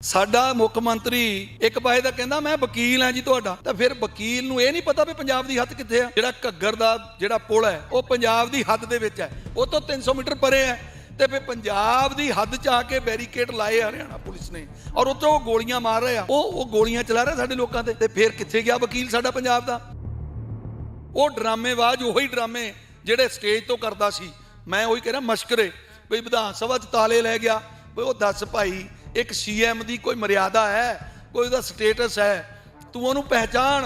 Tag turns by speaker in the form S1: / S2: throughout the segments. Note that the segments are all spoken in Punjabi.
S1: ਸਾਡਾ ਮੁੱਖ ਮੰਤਰੀ ਇੱਕ ਪਾਸੇ ਦਾ ਕਹਿੰਦਾ ਮੈਂ ਵਕੀਲ ਹਾਂ ਜੀ ਤੁਹਾਡਾ, ਤਾਂ ਫਿਰ ਵਕੀਲ ਨੂੰ ਇਹ ਨਹੀਂ ਪਤਾ ਵੀ ਪੰਜਾਬ ਦੀ ਹੱਦ ਕਿੱਥੇ ਆ। ਜਿਹੜਾ ਘੱਗਰ ਦਾ ਜਿਹੜਾ ਪੁਲ ਹੈ ਉਹ ਪੰਜਾਬ ਦੀ ਹੱਦ ਦੇ ਵਿੱਚ ਹੈ, ਉਹ ਤੋਂ 300 ਮੀਟਰ ਪਰੇ ਹੈ, ਤੇ ਫਿਰ ਪੰਜਾਬ ਦੀ ਹੱਦ 'ਚ ਆ ਕੇ ਬੈਰੀਕੇਡ ਲਾਏ ਹਰਿਆਣਾ ਪੁਲਿਸ ਨੇ, ਔਰ ਉੱਥੋਂ ਉਹ ਗੋਲੀਆਂ ਮਾਰ ਰਹੇ ਆ, ਉਹ ਗੋਲੀਆਂ ਚਲਾ ਰਿਹਾ ਸਾਡੇ ਲੋਕਾਂ ਤੇ ਫਿਰ ਕਿੱਥੇ ਗਿਆ ਵਕੀਲ ਸਾਡਾ ਪੰਜਾਬ ਦਾ? ਉਹ ਡਰਾਮੇਬਾਜ਼ ਉਹੀ ਡਰਾਮੇ ਜਿਹੜੇ ਸਟੇਜ ਤੋਂ ਕਰਦਾ ਸੀ। ਮੈਂ ਉਹੀ ਕਹਿ ਰਿਹਾ ਮਸ਼ਕਰੇ ਵੀ ਵਿਧਾਨ ਸਭਾ 'ਚ ਤਾਲੇ ਲੈ ਗਿਆ। ਵੀ ਉਹ ਦੱਸ ਭਾਈ, ਇੱਕ ਸੀਐਮ ਦੀ ਕੋਈ ਮਰਿਆਦਾ ਹੈ, ਕੋਈ ਉਹਦਾ ਸਟੇਟਸ ਹੈ, ਤੂੰ ਉਹਨੂੰ ਪਹਿਚਾਣ।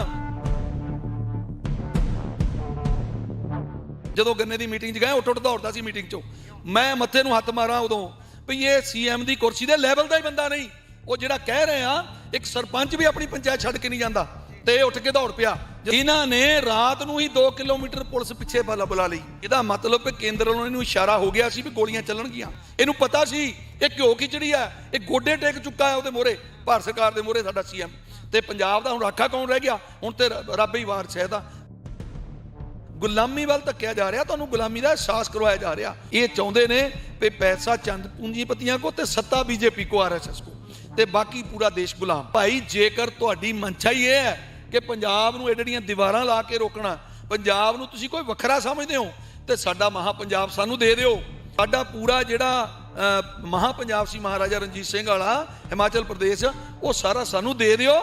S1: ਜਦੋਂ ਗੰਨੇ ਦੀ ਮੀਟਿੰਗ 'ਚ ਗਏ ਉੱਠ ਦੌੜਦਾ ਸੀ ਮੀਟਿੰਗ 'ਚੋਂ, ਮੈਂ ਮੱਥੇ ਨੂੰ ਹੱਥ ਮਾਰਾਂ ਉਦੋਂ ਵੀ ਇਹ ਸੀਐਮ ਦੀ ਕੁਰਸੀ ਦੇ ਲੈਵਲ ਦਾ ਹੀ ਬੰਦਾ ਨਹੀਂ। ਉਹ ਜਿਹੜਾ ਕਹਿ ਰਹੇ ਆ ਇੱਕ ਸਰਪੰਚ ਵੀ ਆਪਣੀ ਪੰਚਾਇਤ ਛੱਡ ਕੇ ਨਹੀਂ ਜਾਂਦਾ, ਤੇ ਇਹ ਉੱਠ ਕੇ ਦੌੜ ਪਿਆ। ਇਹਨਾਂ ਨੇ ਰਾਤ ਨੂੰ ਹੀ 2 ਕਿਲੋਮੀਟਰ ਪੁਲਿਸ ਪਿੱਛੇ ਬੁਲਾ ਲਈ। ਇਹਦਾ ਮਤਲਬ ਕਿ ਕੇਂਦਰ ਵੱਲੋਂ ਇਹਨੂੰ ਇਸ਼ਾਰਾ ਹੋ ਗਿਆ ਸੀ ਵੀ ਗੋਲੀਆਂ ਚੱਲਣਗੀਆਂ। ਇਹਨੂੰ ਪਤਾ ਸੀ ਇਹ ਘਿਓ ਖਿਚੜੀ ਆ, ਇਹ ਗੋਡੇ ਟੇਕ ਚੁੱਕਾ ਹੈ ਉਹਦੇ ਮੋਹਰੇ, ਭਾਰਤ ਸਰਕਾਰ ਦੇ ਮੋਹਰੇ ਸਾਡਾ ਸੀਐਮ। ਤੇ ਪੰਜਾਬ ਦਾ ਹੁਣ ਰਾਖਾ ਕੌਣ ਰਹਿ ਗਿਆ? ਹੁਣ ਤੇ ਰੱਬ ਹੀ ਵਾਰਸ ਹੈ ਇਹਦਾ। ਗੁਲਾਮੀ ਵੱਲ ਧੱਕਿਆ ਜਾ ਰਿਹਾ, ਤੁਹਾਨੂੰ ਗੁਲਾਮੀ ਦਾ ਅਹਿਸਾਸ ਕਰਵਾਇਆ ਜਾ ਰਿਹਾ। ਇਹ ਚਾਹੁੰਦੇ ਨੇ ਵੀ ਪੈਸਾ ਚੰਦ ਪੂੰਜੀਪਤੀਆਂ ਕੋ ਤੇ ਸੱਤਾ ਬੀਜੇਪੀ ਕੋ, ਆਰਐਸਐਸ ਕੋ, ਤੇ ਬਾਕੀ ਪੂਰਾ ਦੇਸ਼ ਗੁਲਾਮ। ਭਾਈ ਜੇਕਰ ਤੁਹਾਡੀ ਮਨਸ਼ਾ ਹੀ ਇਹ ਹੈ ਕਿ ਪੰਜਾਬ ਨੂੰ ਐਡੀਆਂ ਦੀਵਾਰਾਂ ਲਾ ਕੇ ਰੋਕਣਾ, ਪੰਜਾਬ ਨੂੰ ਤੁਸੀਂ ਕੋਈ ਵੱਖਰਾ ਸਮਝਦੇ ਹੋ, ਤੇ ਸਾਡਾ ਮਹਾ ਪੰਜਾਬ ਸਾਨੂੰ ਦੇ ਦਿਓ। ਸਾਡਾ ਪੂਰਾ ਜਿਹੜਾ ਮਹਾ ਪੰਜਾਬ ਸੀ ਮਹਾਰਾਜਾ ਰਣਜੀਤ ਸਿੰਘ ਵਾਲਾ ਹਿਮਾਚਲ ਪ੍ਰਦੇਸ਼, ਉਹ ਸਾਰਾ ਸਾਨੂੰ ਦੇ ਦਿਓ।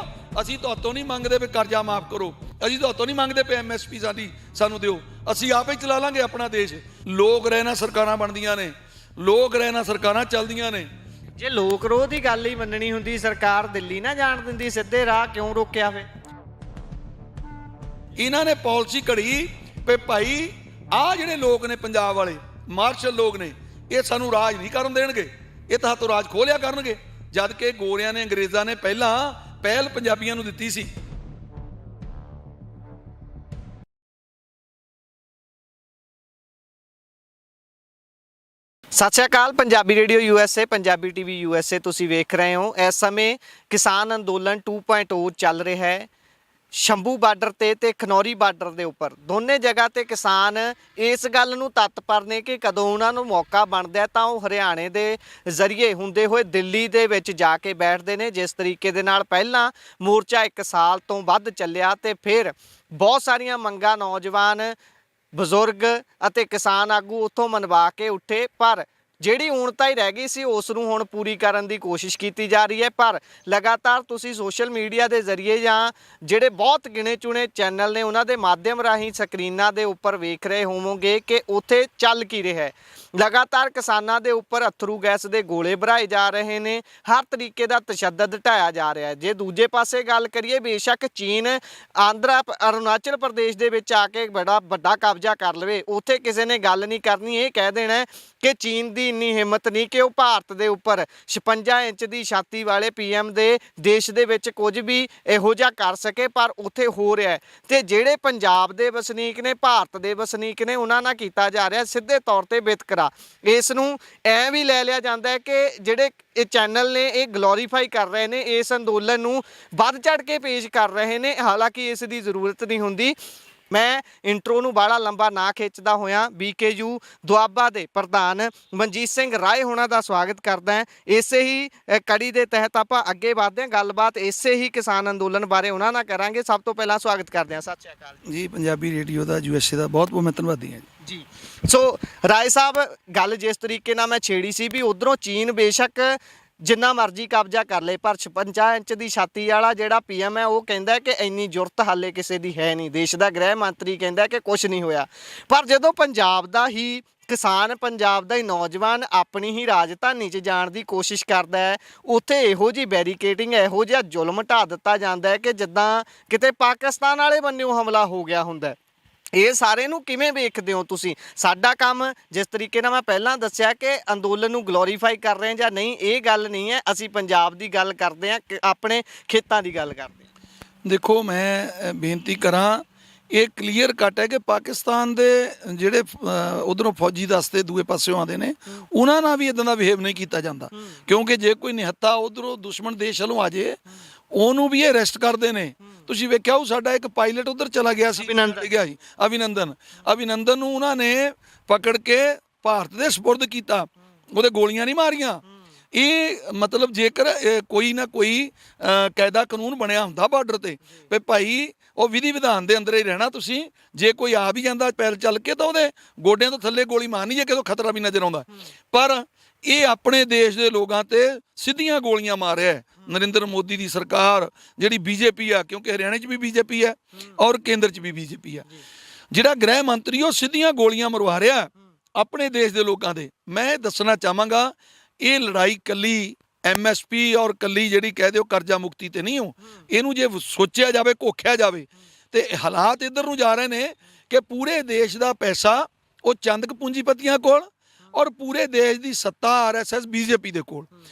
S1: ਅਸੀਂ ਤੁਹਾਤੋਂ ਨਹੀਂ ਮੰਗਦੇ ਵੀ ਕਰਜ਼ਾ ਮਾਫ ਕਰੋ, ਅਸੀਂ ਤੁਹਾਤੋਂ ਨਹੀਂ ਮੰਗਦੇ ਵੀ ਐਮਐਸਪੀ ਸਾਨੂੰ ਦਿਓ, ਅਸੀਂ ਆਪੇ ਹੀ ਚਲਾ ਲਾਂਗੇ ਆਪਣਾ ਦੇਸ਼। ਲੋਕ ਰਹਿਣਾ ਸਰਕਾਰਾਂ ਬਣਦੀਆਂ ਨੇ, ਲੋਕ ਰਹਿਣਾ ਸਰਕਾਰਾਂ ਚੱਲਦੀਆਂ ਨੇ।
S2: ਜੇ ਲੋਕ ਰੋਹ ਦੀ ਗੱਲ ਹੀ ਮੰਨਣੀ ਹੁੰਦੀ, ਸਰਕਾਰ ਦਿੱਲੀ ਨਾ ਜਾਣ ਦਿੰਦੀ, ਸਿੱਧੇ ਰਾਹ ਕਿਉਂ ਰੋਕਿਆ ਫੇ?
S1: ਇਹਨਾਂ ਨੇ ਪਾਲਿਸੀ ਘੜੀ ਵੀ ਭਾਈ ਆਹ ਜਿਹੜੇ ਲੋਕ ਨੇ ਪੰਜਾਬ ਵਾਲੇ ਮਾਰਸ਼ਲ ਲੋਕ ਨੇ, ਇਹ ਸਾਨੂੰ ਰਾਜ ਨਹੀਂ ਕਰਨ ਦੇਣਗੇ, ਇਹ ਤਾਂ ਹੱਥੋਂ ਰਾਜ ਖੋਲਿਆ ਕਰਨਗੇ। ਜਦ ਕਿ ਗੋਰਿਆਂ ਨੇ, ਅੰਗਰੇਜ਼ਾਂ ਨੇ ਪਹਿਲਾਂ ਪਹਿਲ ਪੰਜਾਬੀਆਂ ਨੂੰ ਦਿੱਤੀ ਸੀ।
S2: ਸਤਿ ਸ਼੍ਰੀ ਅਕਾਲ। Punjabi radio USA, Punjabi TV USA ਤੁਸੀਂ ਵੇਖ ਰਹੇ ਹੋ। ਇਸ ਸਮੇਂ ਕਿਸਾਨ ਅੰਦੋਲਨ 2.0 ਚੱਲ ਰਿਹਾ ਹੈ ਸ਼ੰਭੂ ਬਾਰਡਰ ਤੇ ਖਨੌਰੀ ਬਾਰਡਰ ਦੇ ਉੱਪਰ। ਦੋਨੇ ਜਗ੍ਹਾ ਤੇ ਕਿਸਾਨ ਇਸ ਗੱਲ ਨੂੰ ਤਤਪਰ ਨੇ ਕਿ ਕਦੋਂ ਉਹਨਾਂ ਨੂੰ ਮੌਕਾ ਬਣਦਾ ਤਾਂ ਉਹ ਹਰਿਆਣੇ ਦੇ ਜ਼ਰੀਏ ਹੁੰਦੇ ਹੋਏ ਦਿੱਲੀ ਦੇ ਵਿੱਚ ਜਾ ਕੇ ਬੈਠਦੇ ਨੇ। ਜਿਸ ਤਰੀਕੇ ਦੇ ਨਾਲ ਪਹਿਲਾਂ ਮੋਰਚਾ 1 ਸਾਲ ਤੋਂ ਵੱਧ ਚੱਲਿਆ ਤੇ ਫਿਰ ਬਹੁਤ ਸਾਰੀਆਂ ਮੰਗਾਂ ਨੌਜਵਾਨ, ਬਜ਼ੁਰਗ ਅਤੇ ਕਿਸਾਨ ਆਗੂ ਉੱਥੋਂ ਮਨਵਾ ਕੇ ਉੱਠੇ, ਪਰ ਜਿਹੜੀ ਊਣਤਾ ਹੀ ਰਹਿ ਗਈ ਸੀ ਉਸ ਨੂੰ ਹੁਣ ਪੂਰੀ ਕਰਨ ਦੀ ਕੋਸ਼ਿਸ਼ ਕੀਤੀ ਜਾ ਰਹੀ ਹੈ। ਪਰ ਲਗਾਤਾਰ ਤੁਸੀਂ ਸੋਸ਼ਲ ਮੀਡੀਆ ਦੇ ਜ਼ਰੀਏ ਜਾਂ ਜਿਹੜੇ ਬਹੁਤ ਗਿਣੇ ਚੁਣੇ ਚੈਨਲ ਨੇ ਉਹਨਾਂ ਦੇ ਮਾਧਿਅਮ ਰਾਹੀਂ ਸਕਰੀਨਾਂ ਦੇ ਉੱਪਰ ਵੇਖ ਰਹੇ ਹੋਵੋਗੇ ਕਿ ਉੱਥੇ ਚੱਲ ਕੀ ਰਿਹਾ ਹੈ। ਲਗਾਤਾਰ ਕਿਸਾਨਾਂ ਦੇ ਉੱਪਰ ਅਥਰੂ ਗੈਸ ਦੇ ਗੋਲੇ ਭਰਾਏ ਜਾ ਰਹੇ ਨੇ, ਹਰ ਤਰੀਕੇ ਦਾ ਤਸ਼ੱਦਦ ਢਾਇਆ ਜਾ ਰਿਹਾ ਹੈ। ਜੇ ਦੂਜੇ ਪਾਸੇ ਗੱਲ ਕਰੀਏ, ਬੇਸ਼ੱਕ ਚੀਨ ਅਰੁਣਾਚਲ ਪ੍ਰਦੇਸ਼ ਦੇ ਵਿੱਚ ਆ ਕੇ ਬੜਾ ਵੱਡਾ ਕਬਜ਼ਾ ਕਰ ਲਵੇ, ਉੱਥੇ ਕਿਸੇ ਨੇ ਗੱਲ ਨਹੀਂ ਕਰਨੀ। ਇਹ ਕਹਿ ਦੇਣਾ ਕਿ ਚੀਨ ਦੀ ਇੰਨੀ ਹਿੰਮਤ ਨਹੀਂ ਕਿ ਉਹ ਭਾਰਤ ਦੇ ਉੱਪਰ 56 ਇੰਚ ਦੀ ਛਾਤੀ ਵਾਲੇ PM ਦੇ ਦੇਸ਼ ਦੇ ਵਿੱਚ ਕੁਝ ਵੀ ਇਹੋ ਜਿਹਾ ਕਰ ਸਕੇ, ਪਰ ਉੱਥੇ ਹੋ ਰਿਹਾ ਹੈ। ਤੇ ਜਿਹੜੇ ਪੰਜਾਬ ਦੇ ਵਸਨੀਕ ਨੇ, ਭਾਰਤ ਦੇ ਵਸਨੀਕ ਨੇ, ਉਹਨਾਂ ਨਾਲ ਕੀਤਾ ਜਾ ਰਿਹਾ ਸਿੱਧੇ ਤੌਰ ਤੇ ਵਿਤਕਰਾ। ਇਸ ਨੂੰ ਐਂ ਵੀ ਲੈ ਲਿਆ ਜਾਂਦਾ ਹੈ ਕਿ ਜਿਹੜੇ ਇਹ ਚੈਨਲ ਨੇ ਇਹ ਗਲੋਰੀਫਾਈ ਕਰ ਰਹੇ ਨੇ, ਇਸ ਅੰਦੋਲਨ ਨੂੰ ਵੱਧ ਚੜ੍ਹ ਕੇ ਪੇਸ਼ ਕਰ ਰਹੇ ਨੇ, ਹਾਲਾਂਕਿ ਇਸ ਦੀ ਜ਼ਰੂਰਤ ਨਹੀਂ ਹੁੰਦੀ। ਮੈਂ ਇੰਟਰੋ ਨੂੰ ਬੜਾ ਲੰਬਾ ਨਾ ਖਿੱਚਦਾ ਹੋਇਆ BKU ਦੁਆਬਾ ਦੇ ਪ੍ਰਧਾਨ ਮਨਜੀਤ ਸਿੰਘ ਰਾਏ ਹੋਣਾ ਦਾ ਸਵਾਗਤ ਕਰਦਾ ਹਾਂ। ਇਸੇ ਹੀ ਕੜੀ ਦੇ ਤਹਿਤ ਆਪਾਂ ਅੱਗੇ ਵਧਦੇ ਹਾਂ, ਗੱਲਬਾਤ ਇਸੇ ਹੀ ਕਿਸਾਨ ਅੰਦੋਲਨ ਬਾਰੇ ਉਹਨਾਂ ਨਾਲ ਕਰਾਂਗੇ। ਸਭ ਤੋਂ ਪਹਿਲਾਂ ਸਵਾਗਤ ਕਰਦੇ ਹਾਂ। ਸਤਿ ਸ਼੍ਰੀ ਅਕਾਲ
S1: ਜੀ। ਪੰਜਾਬੀ ਰੇਡੀਓ ਦਾ USA ਦਾ ਬਹੁਤ ਬਹੁਤ ਮੈਂ ਧੰਨਵਾਦੀ ਹਾਂ
S2: ਜੀ। ਸੋ ਰਾਏ ਸਾਹਿਬ, ਗੱਲ ਜਿਸ ਤਰੀਕੇ ਨਾਲ ਮੈਂ ਛੇੜੀ ਸੀ ਵੀ ਉਧਰੋਂ ਚੀਨ ਬੇਸ਼ੱਕ ਜਿੰਨਾ ਮਰਜ਼ੀ ਕਬਜ਼ਾ ਕਰ ਲੇ, ਪਰ 56 ਇੰਚ ਦੀ ਛਾਤੀ ਵਾਲਾ ਜਿਹੜਾ PM ਹੈ ਉਹ ਕਹਿੰਦਾ ਕਿ ਇੰਨੀ ਜ਼ਰੂਰਤ ਹਾਲੇ ਕਿਸੇ ਦੀ ਹੈ ਨਹੀਂ। ਦੇਸ਼ ਦਾ ਗ੍ਰਹਿ ਮੰਤਰੀ ਕਹਿੰਦਾ ਕਿ ਕੁਝ ਨਹੀਂ ਹੋਇਆ। ਪਰ ਜਦੋਂ ਪੰਜਾਬ ਦਾ ਹੀ ਕਿਸਾਨ, ਪੰਜਾਬ ਦਾ ਹੀ ਨੌਜਵਾਨ ਆਪਣੀ ਹੀ ਰਾਜਧਾਨੀ 'ਚ ਜਾਣ ਦੀ ਕੋਸ਼ਿਸ਼ ਕਰਦਾ ਹੈ, ਉੱਥੇ ਇਹੋ ਜਿਹੀ ਬੈਰੀਕੇਡਿੰਗ, ਇਹੋ ਜਿਹਾ ਜ਼ੁਲਮ ਢਾ ਦਿੱਤਾ ਜਾਂਦਾ ਹੈ ਕਿ ਜਿੱਦਾਂ ਕਿਤੇ ਪਾਕਿਸਤਾਨ ਵਾਲੇ ਬੰਨਿਓ ਹਮਲਾ ਹੋ ਗਿਆ ਹੁੰਦਾ। ਇਹ ਸਾਰੇ ਨੂੰ ਕਿਵੇਂ ਵੇਖਦੇ ਹੋ ਤੁਸੀਂ? ਸਾਡਾ ਕੰਮ ਜਿਸ ਤਰੀਕੇ ਨਾਲ ਮੈਂ ਪਹਿਲਾਂ ਦੱਸਿਆ ਕਿ ਅੰਦੋਲਨ ਨੂੰ ਗਲੋਰੀਫਾਈ ਕਰ ਰਹੇ ਜਾਂ ਨਹੀਂ, ਇਹ ਗੱਲ ਨਹੀਂ ਹੈ। ਅਸੀਂ ਪੰਜਾਬ ਦੀ ਗੱਲ ਕਰਦੇ ਹਾਂ, ਆਪਣੇ ਖੇਤਾਂ ਦੀ ਗੱਲ ਕਰਦੇ ਹਾਂ।
S1: ਦੇਖੋ, ਮੈਂ ਬੇਨਤੀ ਕਰਾਂ, ਇਹ ਕਲੀਅਰ ਕੱਟ ਹੈ ਕਿ ਪਾਕਿਸਤਾਨ ਦੇ ਜਿਹੜੇ ਉਧਰੋਂ ਫੌਜੀ ਦਸਤੇ ਦੂਏ ਪਾਸਿਓਂ ਆਉਂਦੇ ਨੇ, ਉਹਨਾਂ ਨਾਲ ਵੀ ਇਦਾਂ ਦਾ ਬਿਹੇਵ ਨਹੀਂ ਕੀਤਾ ਜਾਂਦਾ। ਕਿਉਂਕਿ ਜੇ ਕੋਈ ਨਿਹੱਤਾ ਉਧਰੋਂ ਦੁਸ਼ਮਣ ਦੇਸ਼ ਵੱਲੋਂ ਆ ਜੇ, ਉਹਨੂੰ ਵੀ ਇਹ ਅਰੈਸਟ ਕਰਦੇ ਨੇ। ਤੁਸੀਂ ਵੇਖਿਆ ਉਹ ਸਾਡਾ ਇੱਕ ਪਾਇਲਟ ਉਧਰ ਚਲਾ ਗਿਆ ਸੀ, ਅਭਿਨੰਦਨ ਨੂੰ ਉਹਨਾਂ ਨੇ ਪਕੜ ਕੇ ਭਾਰਤ ਦੇ ਸਪੁਰਦ ਕੀਤਾ। ਉਹਦੇ ਗੋਲੀਆਂ ਨਹੀਂ ਮਾਰੀਆਂ, ਇਹ ਮਤਲਬ ਜੇਕਰ ਕੋਈ ਨਾ ਕੋਈ ਕਾਇਦਾ ਕਾਨੂੰਨ ਬਣਿਆ ਹੁੰਦਾ ਬਾਰਡਰ ਤੇ ਵੀ ਭਾਈ ਉਹ ਵਿਧੀ ਵਿਧਾਨ ਦੇ ਅੰਦਰ ਹੀ ਰਹਿਣਾ ਤੁਸੀਂ, ਜੇ ਕੋਈ ਆ ਵੀ ਜਾਂਦਾ ਪੈਰ ਚੱਲ ਕੇ ਤਾਂ ਉਹਦੇ ਗੋਡਿਆਂ ਤੋਂ ਥੱਲੇ ਗੋਲੀ ਮਾਰਨੀ ਜੇ ਕਿਤੋਂ ਖਤਰਾ ਵੀ ਨਜ਼ਰ ਆਉਂਦਾ। ਪਰ ਇਹ ਆਪਣੇ ਦੇਸ਼ ਦੇ ਲੋਕਾਂ ਤੇ ਸਿੱਧੀਆਂ ਗੋਲੀਆਂ ਮਾਰ ਰਿਹਾ ਹੈ ਨਰਿੰਦਰ ਮੋਦੀ ਦੀ ਸਰਕਾਰ, ਜਿਹੜੀ ਬੀਜੇਪੀ ਆ, ਕਿਉਂਕਿ ਹਰਿਆਣੇ 'ਚ ਵੀ ਬੀਜੇਪੀ ਹੈ ਔਰ ਕੇਂਦਰ 'ਚ ਵੀ ਬੀਜੇਪੀ ਹੈ। ਜਿਹੜਾ ਗ੍ਰਹਿ ਮੰਤਰੀ ਉਹ ਸਿੱਧੀਆਂ ਗੋਲੀਆਂ ਮਰਵਾ ਰਿਹਾ ਆਪਣੇ ਦੇਸ਼ ਦੇ ਲੋਕਾਂ ਦੇ। ਮੈਂ ਦੱਸਣਾ ਚਾਹਾਂਗਾ ਇਹ ਲੜਾਈ ਕੱਲੀ MSP ਔਰ ਕੱਲੀ ਜਿਹੜੀ ਕਹਿ ਦਿਓ ਕਰਜ਼ਾ ਮੁਕਤੀ ਤੇ ਨਹੀਂ ਹੋ। ਇਹਨੂੰ ਜੇ ਸੋਚਿਆ ਜਾਵੇ, ਘੋਖਿਆ ਜਾਵੇ, ਤੇ ਹਾਲਾਤ ਇੱਧਰ ਨੂੰ ਜਾ ਰਹੇ ਨੇ ਕਿ ਪੂਰੇ ਦੇਸ਼ ਦਾ ਪੈਸਾ ਉਹ ਚੰਦ ਪੂੰਜੀਪਤੀਆਂ ਕੋਲ ਔਰ ਪੂਰੇ ਦੇਸ਼ ਦੀ ਸੱਤਾ RSS BJP ਦੇ ਕੋਲ।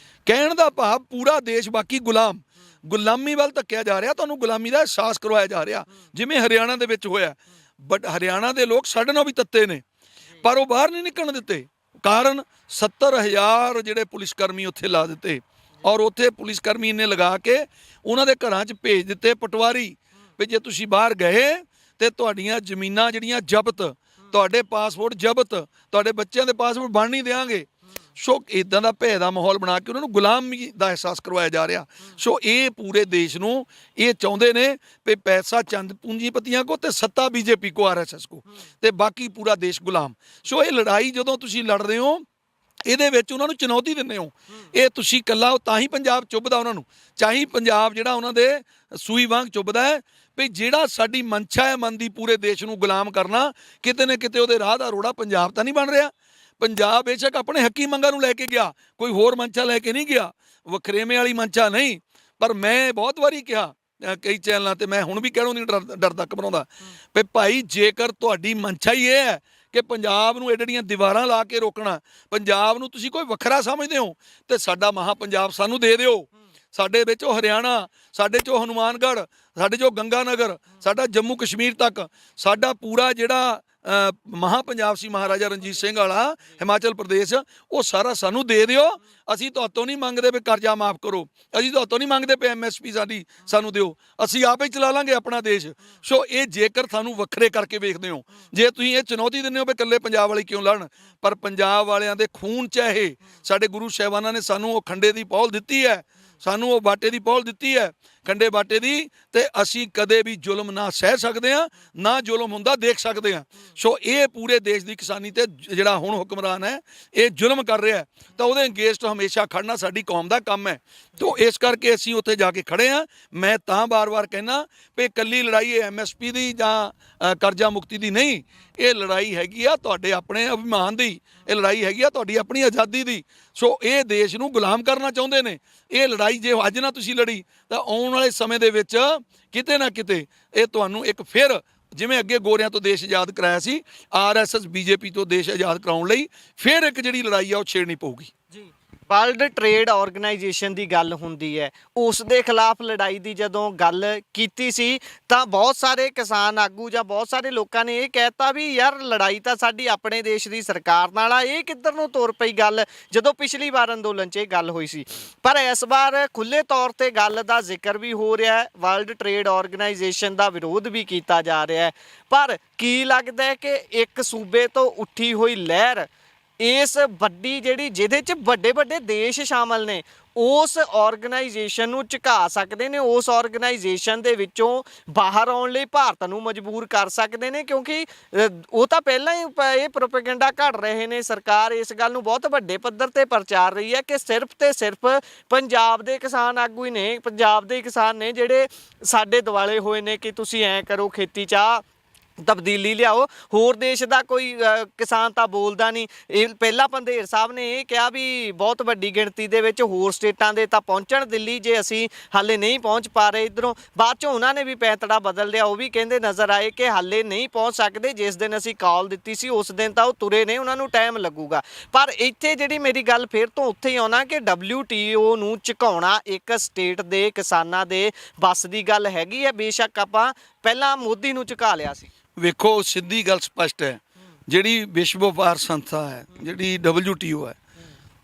S1: ਕਹਿਣ ਦਾ ਭਾਵ ਪੂਰਾ ਦੇਸ਼ ਬਾਕੀ ਗੁਲਾਮੀ ਵੱਲ ਧੱਕਿਆ ਜਾ ਰਿਹਾ, ਤੁਹਾਨੂੰ ਗੁਲਾਮੀ ਦਾ ਅਹਿਸਾਸ ਕਰਵਾਇਆ ਜਾ ਰਿਹਾ, ਜਿਵੇਂ ਹਰਿਆਣਾ ਦੇ ਵਿੱਚ ਹੋਇਆ। ਬਟ ਹਰਿਆਣਾ ਦੇ ਲੋਕ ਸਾਡੇ ਨਾਲ ਵੀ ਤੱਤੇ ਨੇ, ਪਰ ਉਹ ਬਾਹਰ ਨਹੀਂ ਨਿਕਲਣ ਦਿੱਤੇ। ਕਾਰਨ 70,000 ਜਿਹੜੇ ਪੁਲਿਸ ਕਰਮੀ ਉੱਥੇ ਲਾ ਦਿੱਤੇ ਔਰ ਉੱਥੇ ਪੁਲਿਸ ਕਰਮੀ ਨੇ ਲਗਾ ਕੇ ਉਹਨਾਂ ਦੇ ਘਰਾਂ 'ਚ ਭੇਜ ਦਿੱਤੇ ਪਟਵਾਰੀ ਵੀ ਜੇ ਤੁਸੀਂ ਬਾਹਰ ਗਏ ਤੇ ਤੁਹਾਡੀਆਂ ਜ਼ਮੀਨਾਂ ਜਿਹੜੀਆਂ ਜ਼ਬਤ, ਤੁਹਾਡੇ ਪਾਸਪੋਰਟ ਜ਼ਬਤ, ਤੁਹਾਡੇ ਬੱਚਿਆਂ ਦੇ ਪਾਸਪੋਰਟ ਬਣ ਨਹੀਂ ਦੇਵਾਂਗੇ। ਸੋ ਇਦਾਂ ਦਾ ਭੈ ਦਾ ਮਾਹੌਲ ਬਣਾ ਕੇ ਉਹਨਾਂ ਨੂੰ ਗੁਲਾਮੀ ਦਾ ਅਹਿਸਾਸ ਕਰਵਾਇਆ ਜਾ ਰਿਹਾ। ਸੋ ਇਹ ਪੂਰੇ ਦੇਸ਼ ਨੂੰ ਇਹ ਚਾਹੁੰਦੇ ਨੇ ਵੀ ਪੈਸਾ ਚੰਦ ਪੂੰਜੀਪਤੀਆਂ ਕੋ ਤੇ ਸੱਤਾ BJP ਕੋ, RSS ਕੋ, ਤੇ ਬਾਕੀ ਪੂਰਾ ਦੇਸ਼ ਗੁਲਾਮ। ਸੋ ਇਹ ਲੜਾਈ ਜਦੋਂ ਤੁਸੀਂ ਲੜ ਰਹੇ ਹੋ ਇਹਦੇ ਵਿੱਚ ਉਹਨਾਂ ਨੂੰ ਚੁਣੌਤੀ ਦਿੰਦੇ ਹੋ। ਇਹ ਤੁਸੀਂ ਇਕੱਲਾ ਤਾਂ ਹੀ ਪੰਜਾਬ ਚੁੱਭਦਾ ਉਹਨਾਂ ਨੂੰ, ਚਾਹੀ ਪੰਜਾਬ ਜਿਹੜਾ ਉਹਨਾਂ ਦੇ ਸੂਈ ਵਾਂਗ ਚੁੱਭਦਾ ਹੈ ਵੀ ਜਿਹੜਾ ਸਾਡੀ ਮਨਸ਼ਾ ਹੈ ਮਨ ਦੀ ਪੂਰੇ ਦੇਸ਼ ਨੂੰ ਗੁਲਾਮ ਕਰਨਾ, ਕਿਤੇ ਨਾ ਕਿਤੇ ਉਹਦੇ ਰਾਹ ਦਾ ਰੋੜਾ ਪੰਜਾਬ ਤਾਂ ਨਹੀਂ ਬਣ ਰਿਹਾ। ਪੰਜਾਬ ਬੇਸ਼ੱਕ ਆਪਣੇ ਹੱਕੀ ਮੰਗਾਂ ਨੂੰ ਲੈ ਕੇ ਗਿਆ, ਕੋਈ ਹੋਰ ਮੰਚਾ ਲੈ ਕੇ ਨਹੀਂ ਗਿਆ, ਵਖਰੇਵੇਂ ਵਾਲੀ ਮੰਚਾ ਨਹੀਂ। ਪਰ ਮੈਂ ਬਹੁਤ ਵਾਰੀ ਕਿਹਾ ਕਈ ਚੈਨਲਾਂ ਤੇ, ਮੈਂ ਹੁਣ ਵੀ ਕਹਿਣੋਂ ਨਹੀਂ ਡਰਦਾ ਘਬਰਾਉਂਦਾ ਵੀ ਭਾਈ ਜੇਕਰ ਤੁਹਾਡੀ ਮੰਸ਼ਾ ਹੀ ਇਹ ਹੈ ਕਿ ਪੰਜਾਬ ਨੂੰ ਐਡੀਆਂ ਦੀਵਾਰਾਂ ਲਾ ਕੇ ਰੋਕਣਾ, ਪੰਜਾਬ ਨੂੰ ਤੁਸੀਂ ਕੋਈ ਵੱਖਰਾ ਸਮਝਦੇ ਹੋ, ਤੇ ਸਾਡਾ ਮਹਾ ਪੰਜਾਬ ਸਾਨੂੰ ਦੇ ਦਿਓ। ਸਾਡੇ ਵਿੱਚ ਉਹ ਹਰਿਆਣਾ, ਸਾਡੇ 'ਚੋਂ ਹਨੂਮਾਨਗੜ੍ਹ, ਸਾਡੇ 'ਚੋਂ ਗੰਗਾਨਗਰ, ਸਾਡਾ ਜੰਮੂ ਕਸ਼ਮੀਰ ਤੱਕ, ਸਾਡਾ ਪੂਰਾ ਜਿਹੜਾ ਮਹਾ ਪੰਜਾਬ ਸੀ ਮਹਾਰਾਜਾ ਰਣਜੀਤ ਸਿੰਘ ਵਾਲਾ, ਹਿਮਾਚਲ ਪ੍ਰਦੇਸ਼, ਉਹ ਸਾਰਾ ਸਾਨੂੰ ਦੇ ਦਿਓ। ਅਸੀਂ ਤੁਹਾਤੋਂ ਨਹੀਂ ਮੰਗਦੇ ਵੀ ਕਰਜ਼ਾ ਮਾਫ ਕਰੋ, ਅਸੀਂ ਤੁਹਾਤੋਂ ਨਹੀਂ ਮੰਗਦੇ ਵੀ MSP ਸਾਨੂੰ ਦਿਓ, ਅਸੀਂ ਆਪੇ ਹੀ ਚਲਾ ਲਾਂਗੇ ਆਪਣਾ ਦੇਸ਼। ਸੋ ਇਹ ਜੇਕਰ ਸਾਨੂੰ ਵੱਖਰੇ ਕਰਕੇ ਵੇਖਦੇ ਹੋ, ਜੇ ਤੁਸੀਂ ਇਹ ਚੁਣੌਤੀ ਦਿੰਦੇ ਹੋ ਵੀ ਇਕੱਲੇ ਪੰਜਾਬ ਵਾਲੇ ਕਿਉਂ ਲੜਨ, ਪਰ ਪੰਜਾਬ ਵਾਲਿਆਂ ਦੇ ਖੂਨ 'ਚ ਇਹ ਸਾਡੇ ਗੁਰੂ ਸਾਹਿਬਾਨਾਂ ਨੇ ਸਾਨੂੰ ਉਹ ਖੰਡੇ ਦੀ ਪਹੁਲ ਦਿੱਤੀ ਹੈ, ਸਾਨੂੰ ਉਹ ਬਾਟੇ ਦੀ ਪਹੁਲ ਦਿੱਤੀ ਹੈ, ਖੰਡੇ ਬਾਟੇ ਦੀ, ਤੇ ਅਸੀਂ ਕਦੇ ਵੀ ਜ਼ੁਲਮ ਨਾ ਸਹਿ ਸਕਦੇ ਹਾਂ, ਨਾ ਜ਼ੁਲਮ ਹੁੰਦਾ ਦੇਖ ਸਕਦੇ ਹਾਂ। ਸੋ ਇਹ ਪੂਰੇ ਦੇਸ਼ ਦੀ ਕਿਸਾਨੀ ਤੇ ਜਿਹੜਾ ਹੁਣ ਹੁਕਮਰਾਨ ਹੈ ਇਹ ਜ਼ੁਲਮ ਕਰ ਰਿਹਾ, ਤਾਂ ਉਹਦੇ ਅਗੇਂਸਟ ਹਮੇਸ਼ਾ ਖੜਨਾ ਸਾਡੀ ਕੌਮ ਦਾ ਕੰਮ ਹੈ। ਤੋ ਇਸ ਕਰਕੇ ਅਸੀਂ ਉੱਥੇ ਜਾ ਕੇ ਖੜੇ ਹਾਂ। ਮੈਂ ਤਾਂ ਬਾਰ-ਬਾਰ ਕਹਿਣਾ ਵੀ ਇਕੱਲੀ ਲੜਾਈ ਇਹ MSP ਦੀ ਜਾਂ ਕਰਜ਼ਾ ਮੁਕਤੀ ਦੀ ਨਹੀਂ, ਇਹ ਲੜਾਈ ਹੈਗੀ ਆ ਤੁਹਾਡੇ ਆਪਣੇ ਅਭਿਮਾਨ ਦੀ, ਇਹ ਲੜਾਈ ਹੈਗੀ ਆ ਤੁਹਾਡੀ ਆਪਣੀ ਆਜ਼ਾਦੀ ਦੀ। ਸੋ ਇਹ ਦੇਸ਼ ਨੂੰ ਗੁਲਾਮ ਕਰਨਾ ਚਾਹੁੰਦੇ ਨੇ। ਇਹ ਲੜਾਈ ਜੇ ਅੱਜ ਨਾ ਤੁਸੀਂ ਲੜੀ ਤਾਂ ਆਉਣ ਵਾਲੇ ਸਮੇਂ ਦੇ ਵਿੱਚ ਕਿਤੇ ਨਾ ਕਿਤੇ ਇਹ ਤੁਹਾਨੂੰ ਇੱਕ ਫਿਰ, ਜਿਵੇਂ ਅੱਗੇ ਗੋਰਿਆਂ ਤੋਂ ਦੇਸ਼ ਆਜ਼ਾਦ ਕਰਾਇਆ ਸੀ, RSS BJP ਤੋਂ ਦੇਸ਼ ਆਜ਼ਾਦ ਕਰਾਉਣ ਲਈ ਫਿਰ ਇੱਕ ਜਿਹੜੀ ਲੜਾਈ ਆ ਉਹ ਛੇੜਨੀ ਪਊਗੀ
S2: ਜੀ। ਵਰਲਡ ਟ੍ਰੇਡ ਆਰਗੇਨਾਈਜੇਸ਼ਨ ਦੀ ਗੱਲ ਹੁੰਦੀ ਹੈ, ਉਸ ਦੇ ਖਿਲਾਫ ਲੜਾਈ ਦੀ ਜਦੋਂ ਗੱਲ ਕੀਤੀ ਸੀ ਤਾਂ ਬਹੁਤ ਸਾਰੇ ਕਿਸਾਨ ਆਗੂ ਜਾਂ ਬਹੁਤ ਸਾਰੇ ਲੋਕਾਂ ਨੇ ਇਹ ਕਹਿਤਾ ਵੀ ਯਾਰ ਲੜਾਈ ਤਾਂ ਸਾਡੀ ਆਪਣੇ ਦੇਸ਼ ਦੀ ਸਰਕਾਰ ਨਾਲ ਆ, ਇਹ ਕਿੱਧਰ ਨੂੰ ਤੁਰ ਪਈ ਗੱਲ, ਜਦੋਂ ਪਿਛਲੀ ਵਾਰ ਅੰਦੋਲਨ 'ਚ ਇਹ ਗੱਲ ਹੋਈ ਸੀ। ਪਰ ਇਸ ਵਾਰ ਖੁੱਲ੍ਹੇ ਤੌਰ ਤੇ ਗੱਲ ਦਾ ਜ਼ਿਕਰ ਵੀ ਹੋ ਰਿਹਾ ਹੈ, ਵਰਲਡ ਟ੍ਰੇਡ ਆਰਗੇਨਾਈਜੇਸ਼ਨ ਦਾ ਵਿਰੋਧ ਵੀ ਕੀਤਾ ਜਾ ਰਿਹਾ ਹੈ। ਪਰ ਕੀ ਲੱਗਦਾ ਹੈ ਕਿ ਇੱਕ ਸੂਬੇ ਤੋਂ ਉੱਠੀ ਹੋਈ ਲਹਿਰ ਇਸ ਵੱਡੀ ਜਿਹੜੀ ਜਿਹਦੇ 'ਚ ਵੱਡੇ ਵੱਡੇ ਦੇਸ਼ ਸ਼ਾਮਲ ਨੇ, ਉਸ ਆਰਗੇਨਾਈਜੇਸ਼ਨ ਨੂੰ ਝੁਕਾ ਸਕਦੇ ਨੇ, ਉਸ ਆਰਗੇਨਾਈਜੇਸ਼ਨ ਦੇ ਵਿੱਚੋਂ ਬਾਹਰ ਆਉਣ ਲਈ ਭਾਰਤ ਨੂੰ ਮਜਬੂਰ ਕਰ ਸਕਦੇ ਨੇ? ਕਿਉਂਕਿ ਉਹ ਤਾਂ ਪਹਿਲਾਂ ਹੀ ਇਹ ਪ੍ਰੋਪੇਗੈਂਡਾ ਘੜ ਰਹੇ ਨੇ, ਸਰਕਾਰ ਇਸ ਗੱਲ ਨੂੰ ਬਹੁਤ ਵੱਡੇ ਪੱਧਰ ਤੇ ਪ੍ਰਚਾਰ ਰਹੀ ਹੈ ਕਿ ਸਿਰਫ ਤੇ ਸਿਰਫ ਪੰਜਾਬ ਦੇ ਕਿਸਾਨ ਆਗੂ ਹੀ ਨੇ, ਪੰਜਾਬ ਦੇ ਕਿਸਾਨ ਨੇ ਜਿਹੜੇ ਸਾਡੇ ਦੁਆਲੇ ਹੋਏ ਨੇ ਕਿ ਤੁਸੀਂ ਐਂ ਕਰੋ, ਖੇਤੀ 'ਚ ਤਬਦੀਲੀ ਲਿਆਓ, ਹੋਰ ਦੇਸ਼ ਦਾ ਕੋਈ ਕਿਸਾਨ ਤਾਂ ਬੋਲਦਾ ਨਹੀਂ। ਇਹ ਪਹਿਲਾਂ ਪੰਧੇਰ ਸਾਹਿਬ ਨੇ ਇਹ ਕਿਹਾ ਵੀ ਬਹੁਤ ਵੱਡੀ ਗਿਣਤੀ ਦੇ ਵਿੱਚ ਹੋਰ ਸਟੇਟਾਂ ਦੇ ਤਾਂ ਪਹੁੰਚਣ ਦਿੱਲੀ, ਜੇ ਅਸੀਂ ਹਾਲੇ ਨਹੀਂ ਪਹੁੰਚ ਪਾ ਰਹੇ ਇੱਧਰੋਂ। ਬਾਅਦ 'ਚ ਉਹਨਾਂ ਨੇ ਵੀ ਪੈਂਤੜਾ ਬਦਲ ਲਿਆ, ਉਹ ਵੀ ਕਹਿੰਦੇ ਨਜ਼ਰ ਆਏ ਕਿ ਹਾਲੇ ਨਹੀਂ ਪਹੁੰਚ ਸਕਦੇ, ਜਿਸ ਦਿਨ ਅਸੀਂ ਕਾਲ ਦਿੱਤੀ ਸੀ ਉਸ ਦਿਨ ਤਾਂ ਉਹ ਤੁਰੇ ਨੇ, ਉਹਨਾਂ ਨੂੰ ਟਾਈਮ ਲੱਗੂਗਾ। ਪਰ ਇੱਥੇ ਜਿਹੜੀ ਮੇਰੀ ਗੱਲ ਫਿਰ ਤੋਂ ਉੱਥੇ ਹੀ ਆਉਣਾ ਕਿ WTO ਨੂੰ ਝੁਕਾਉਣਾ ਇੱਕ ਸਟੇਟ ਦੇ ਕਿਸਾਨਾਂ ਦੇ ਬੱਸ ਦੀ ਗੱਲ ਹੈਗੀ ਹੈ। ਬੇਸ਼ੱਕ ਆਪਾਂ ਪਹਿਲਾਂ ਮੋਦੀ ਨੂੰ ਝੁਕਾ ਲਿਆ ਸੀ।
S1: ਵੇਖੋ ਸਿੱਧੀ ਗੱਲ ਸਪਸ਼ਟ ਹੈ, ਜਿਹੜੀ ਵਿਸ਼ਵ ਵਪਾਰ ਸੰਸਥਾ ਹੈ, ਜਿਹੜੀ WTO ਹੈ,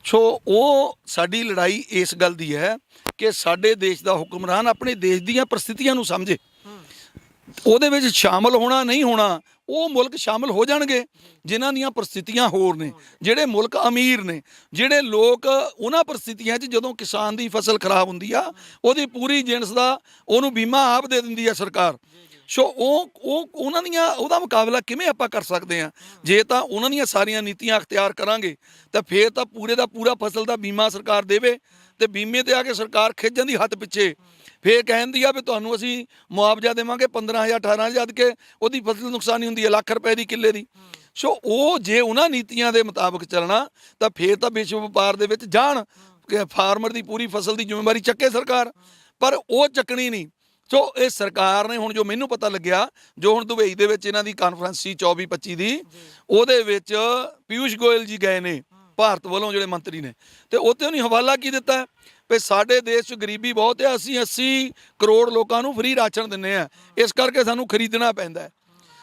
S1: ਸੋ ਉਹ ਸਾਡੀ ਲੜਾਈ ਇਸ ਗੱਲ ਦੀ ਹੈ ਕਿ ਸਾਡੇ ਦੇਸ਼ ਦਾ ਹੁਕਮਰਾਨ ਆਪਣੇ ਦੇਸ਼ ਦੀਆਂ ਪ੍ਰਸਥਿਤੀਆਂ ਨੂੰ ਸਮਝੇ, ਉਹਦੇ ਵਿੱਚ ਸ਼ਾਮਲ ਹੋਣਾ ਨਹੀਂ ਹੋਣਾ ਉਹ ਮੁਲਕ ਸ਼ਾਮਲ ਹੋ ਜਾਣਗੇ ਜਿਨ੍ਹਾਂ ਦੀਆਂ ਪ੍ਰਸਥਿਤੀਆਂ ਹੋਰ ਨੇ, ਜਿਹੜੇ ਮੁਲਕ ਅਮੀਰ ਨੇ, ਜਿਹੜੇ ਲੋਕ ਉਹਨਾਂ ਪ੍ਰਸਥਿਤੀਆਂ 'ਚ ਜਦੋਂ ਕਿਸਾਨ ਦੀ ਫਸਲ ਖਰਾਬ ਹੁੰਦੀ ਆ ਉਹਦੀ ਪੂਰੀ ਜਿਣਸ ਦਾ ਉਹਨੂੰ ਬੀਮਾ ਆਪ ਦੇ ਦਿੰਦੀ ਆ ਸਰਕਾਰ। ਸੋ ਉਹਨਾਂ ਦੀਆਂ ਉਹਦਾ ਮੁਕਾਬਲਾ ਕਿਵੇਂ ਆਪਾਂ ਕਰ ਸਕਦੇ ਹਾਂ? ਜੇ ਤਾਂ ਉਹਨਾਂ ਦੀਆਂ ਸਾਰੀਆਂ ਨੀਤੀਆਂ ਅਖਤਿਆਰ ਕਰਾਂਗੇ ਤਾਂ ਫਿਰ ਤਾਂ ਪੂਰੇ ਦਾ ਪੂਰਾ ਫਸਲ ਦਾ ਬੀਮਾ ਸਰਕਾਰ ਦੇਵੇ, ਤੇ ਬੀਮੇ ਤੇ ਆ ਕੇ ਸਰਕਾਰ ਖਿੱਚ ਜਾਂਦੀ ਹੱਥ ਪਿੱਛੇ, ਫੇਰ ਕਹਿੰਦੀ ਆ ਵੀ ਤੁਹਾਨੂੰ ਅਸੀਂ ਮੁਆਵਜ਼ਾ ਦੇਵਾਂਗੇ 15,000 18,000 ਕੇ ਉਹਦੀ ਫਸਲ ਨੁਕਸਾਨੀ ਹੁੰਦੀ ਹੈ ਲੱਖ ਰੁਪਏ ਦੀ ਕਿੱਲੇ ਦੀ। ਸੋ ਉਹ ਜੇ ਉਹਨਾਂ ਨੀਤੀਆਂ ਦੇ ਮੁਤਾਬਕ ਚੱਲਣਾ ਤਾਂ ਫੇਰ ਤਾਂ ਵਿਸ਼ਵ ਵਪਾਰ ਦੇ ਵਿੱਚ ਜਾਣ, ਫਾਰਮਰ ਦੀ ਪੂਰੀ ਫਸਲ ਦੀ ਜ਼ਿੰਮੇਵਾਰੀ ਚੱਕੇ ਸਰਕਾਰ, ਪਰ ਉਹ ਚੱਕਣੀ ਨਹੀਂ। ਸੋ ਇਹ ਸਰਕਾਰ ਨੇ ਹੁਣ ਜੋ ਮੈਨੂੰ ਪਤਾ ਲੱਗਿਆ, ਜੋ ਹੁਣ ਦੁਬਈ ਦੇ ਵਿੱਚ ਇਹਨਾਂ ਦੀ ਕਾਨਫਰੰਸ ਸੀ 24-25 ਦੀ, ਉਹਦੇ ਵਿੱਚ ਪੀਯੂਸ਼ ਗੋਇਲ ਜੀ ਗਏ ਨੇ ਭਾਰਤ ਵੱਲੋਂ ਜਿਹੜੇ ਮੰਤਰੀ ਨੇ, ਤੇ ਉੱਥੇ ਉਹਨੇ ਹਵਾਲਾ ਕੀ ਦਿੱਤਾ ਵੀ ਸਾਡੇ ਦੇਸ਼ 'ਚ ਗਰੀਬੀ ਬਹੁਤ ਹੈ, ਅਸੀਂ 80 ਕਰੋੜ ਲੋਕਾਂ ਨੂੰ ਫ੍ਰੀ ਰਾਸ਼ਨ ਦਿੰਦੇ ਆ, ਇਸ ਕਰਕੇ ਸਾਨੂੰ ਖਰੀਦਣਾ ਪੈਂਦਾ।